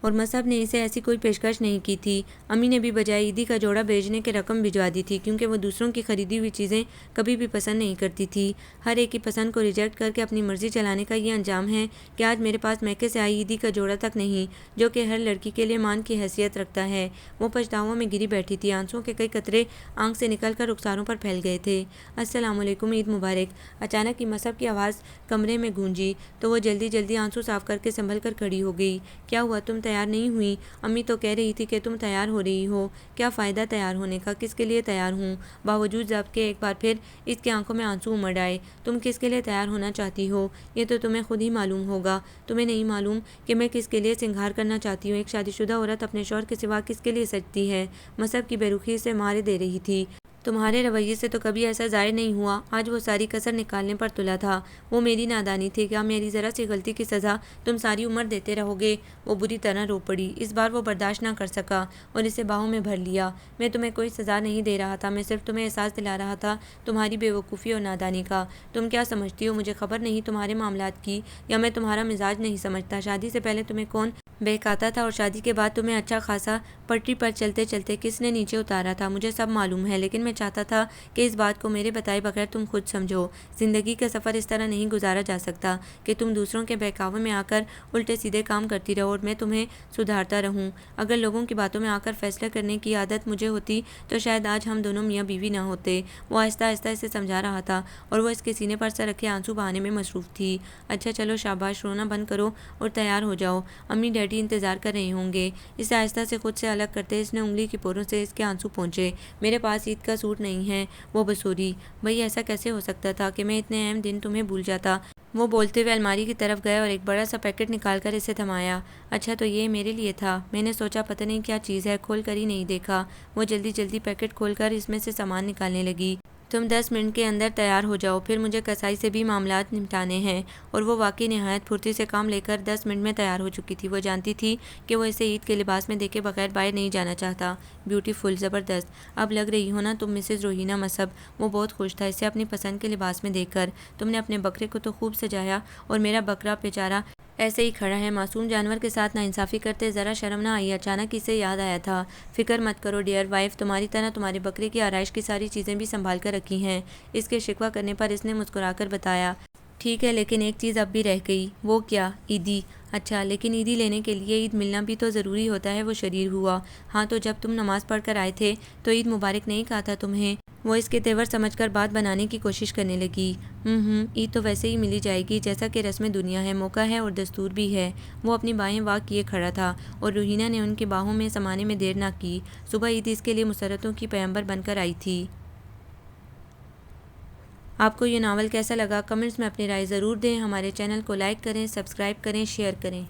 اور مصعب نے اسے ایسی کوئی پیشکش نہیں کی تھی۔ امی نے بھی بجائے عیدی کا جوڑا بھیجنے کے رقم بھجوا دی تھی، کیونکہ وہ دوسروں کی خریدی ہوئی چیزیں کبھی بھی پسند نہیں کرتی تھی۔ ہر ایک کی پسند کو ریجیکٹ کر کے اپنی مرضی چلانے کا یہ انجام ہے کہ آج میرے پاس میکے سے آئی عیدی کا جوڑا تک نہیں، جو کہ ہر لڑکی کے لیے مان کی حیثیت رکھتا ہے۔ وہ پچھتاووں میں گری بیٹھی تھی، آنسوؤں کے کئی قطرے آنکھ سے نکل کر رخساروں پر پھیل گئے تھے۔ السلام علیکم، عید مبارک۔ اچانک ہی مصعب کی آواز کمرے میں گونجی تو وہ جلدی جلدی آنسو صاف کر کے سنبھل کر کھڑی ہو گئی۔ کیا ہوا، تم تیار نہیں ہوئی؟ امی تو کہہ رہی تھی کہ تم تیار ہو رہی ہو۔ کیا فائدہ تیار ہونے کا، کس کے لیے تیار ہوں؟ باوجود ضبط کے ایک بار پھر اس کی آنکھوں میں آنسو امڑ آئے۔ تم کس کے لیے تیار ہونا چاہتی ہو یہ تو تمہیں خود ہی معلوم ہوگا۔ تمہیں نہیں معلوم کہ میں کس کے لیے سنگھار کرنا چاہتی ہوں؟ ایک شادی شدہ عورت اپنے شوہر کے سوا کس کے لیے سجتی ہے؟ مصعب کی بے رخی سے مارے دے رہی تھی۔ تمہارے رویے سے تو کبھی ایسا ظاہر نہیں ہوا، آج وہ ساری کسر نکالنے پر تلا تھا۔ وہ میری نادانی تھی، کیا میری ذرا سی غلطی کی سزا تم ساری عمر دیتے رہو گے؟ وہ بری طرح رو پڑی۔ اس بار وہ برداشت نہ کر سکا اور اسے باہوں میں بھر لیا۔ میں تمہیں کوئی سزا نہیں دے رہا تھا، میں صرف تمہیں احساس دلا رہا تھا تمہاری بے وقوفی اور نادانی کا۔ تم کیا سمجھتی ہو مجھے خبر نہیں تمہارے معاملات کی، یا میں تمہارا مزاج نہیں سمجھتا؟ شادی سے پہلے تمہیں کون بہکاتا تھا اور شادی کے بعد تمہیں اچھا خاصا پٹری پر چلتے چلتے کس نے نیچے اتارا تھا؟ مجھے سب معلوم ہے، لیکن میں چاہتا تھا کہ اس بات کو میرے بتائے بغیر تم خود سمجھو۔ زندگی کا سفر اس طرح نہیں گزارا جا سکتا کہ تم دوسروں کے بہکاوے میں آ کر الٹے سیدھے کام کرتی رہو اور میں تمہیں سدھارتا رہوں۔ اگر لوگوں کی باتوں میں آ کر فیصلہ کرنے کی عادت مجھے ہوتی تو شاید آج ہم دونوں میاں بیوی نہ ہوتے۔ وہ آہستہ آہستہ اسے سمجھا رہا تھا اور وہ اس کے سینے پر سر رکھے آنسو بہانے میں مصروف تھی۔ اچھا چلو شاباش، رونا بند کرو اور تیار ہو جاؤ، امی ڈیڈی انتظار کر رہے ہوں گے۔ اسے آہستہ سے خود سے الگ کرتے اس نے انگلی کی پوروں سے اس کے آنسو پہنچے۔ میرے پاس عید کا سوٹ نہیں ہے، وہ بسوری۔ بھئی ایسا کیسے ہو سکتا تھا کہ میں اتنے اہم دن تمہیں بھول جاتا؟ وہ بولتے ہوئے الماری کی طرف گیا اور ایک بڑا سا پیکٹ نکال کر اسے تھمایا۔ اچھا تو یہ میرے لیے تھا، میں نے سوچا پتہ نہیں کیا چیز ہے، کھول کر ہی نہیں دیکھا۔ وہ جلدی جلدی پیکٹ کھول کر اس میں سے سامان نکالنے لگی۔ تم 10 منٹ کے اندر تیار ہو جاؤ، پھر مجھے کسائی سے بھی معاملات نمٹانے ہیں۔ اور وہ واقعی نہایت پھرتی سے کام لے کر 10 منٹ میں تیار ہو چکی تھی۔ وہ جانتی تھی کہ وہ اسے عید کے لباس میں دیکھے بغیر باہر نہیں جانا چاہتا۔ بیوٹیفل، زبردست، اب لگ رہی ہو نا تم مسز روحینہ مصب۔ وہ بہت خوش تھا اسے اپنی پسند کے لباس میں دیکھ کر۔ تم نے اپنے بکرے کو تو خوب سجایا، اور میرا بکرا بیچارہ ایسے ہی کھڑا ہے، معصوم جانور کے ساتھ ناانصافی کرتے ذرا شرم نہ آئی؟ اچانک اسے یاد آیا تھا۔ فکر مت کرو ڈیئر وائف، تمہاری طرح تمہارے بکرے کی آرائش کی ساری چیزیں بھی سنبھال کر رکھی ہیں۔ اس کے شکوہ کرنے پر اس نے مسکرا کر بتایا، ٹھیک ہے لیکن ایک چیز اب بھی رہ گئی۔ وہ کیا؟ عیدی؟ اچھا، لیکن عیدی لینے کے لیے عید ملنا بھی تو ضروری ہوتا ہے۔ وہ شریر ہوا۔ ہاں تو جب تم نماز پڑھ کر آئے تھے تو عید مبارک نہیں کہا تھا تمہیں؟ وہ اس کے تیور سمجھ کر بات بنانے کی کوشش کرنے لگی۔ عید تو ویسے ہی ملی جائے گی جیسا کہ رسم دنیا ہے، موقع ہے اور دستور بھی ہے۔ وہ اپنی باہیں واہ کیے کھڑا تھا اور روحینہ نے ان کی باہوں میں سمانے میں دیر نہ کی۔ صبح عید اس کے لیے مسرتوں کی پیغمبر بن کر آئی تھی۔ آپ کو یہ ناول کیسا لگا؟ کمنٹس میں اپنی رائے ضرور دیں۔ ہمارے چینل کو لائک کریں، سبسکرائب کریں، شیئر کریں۔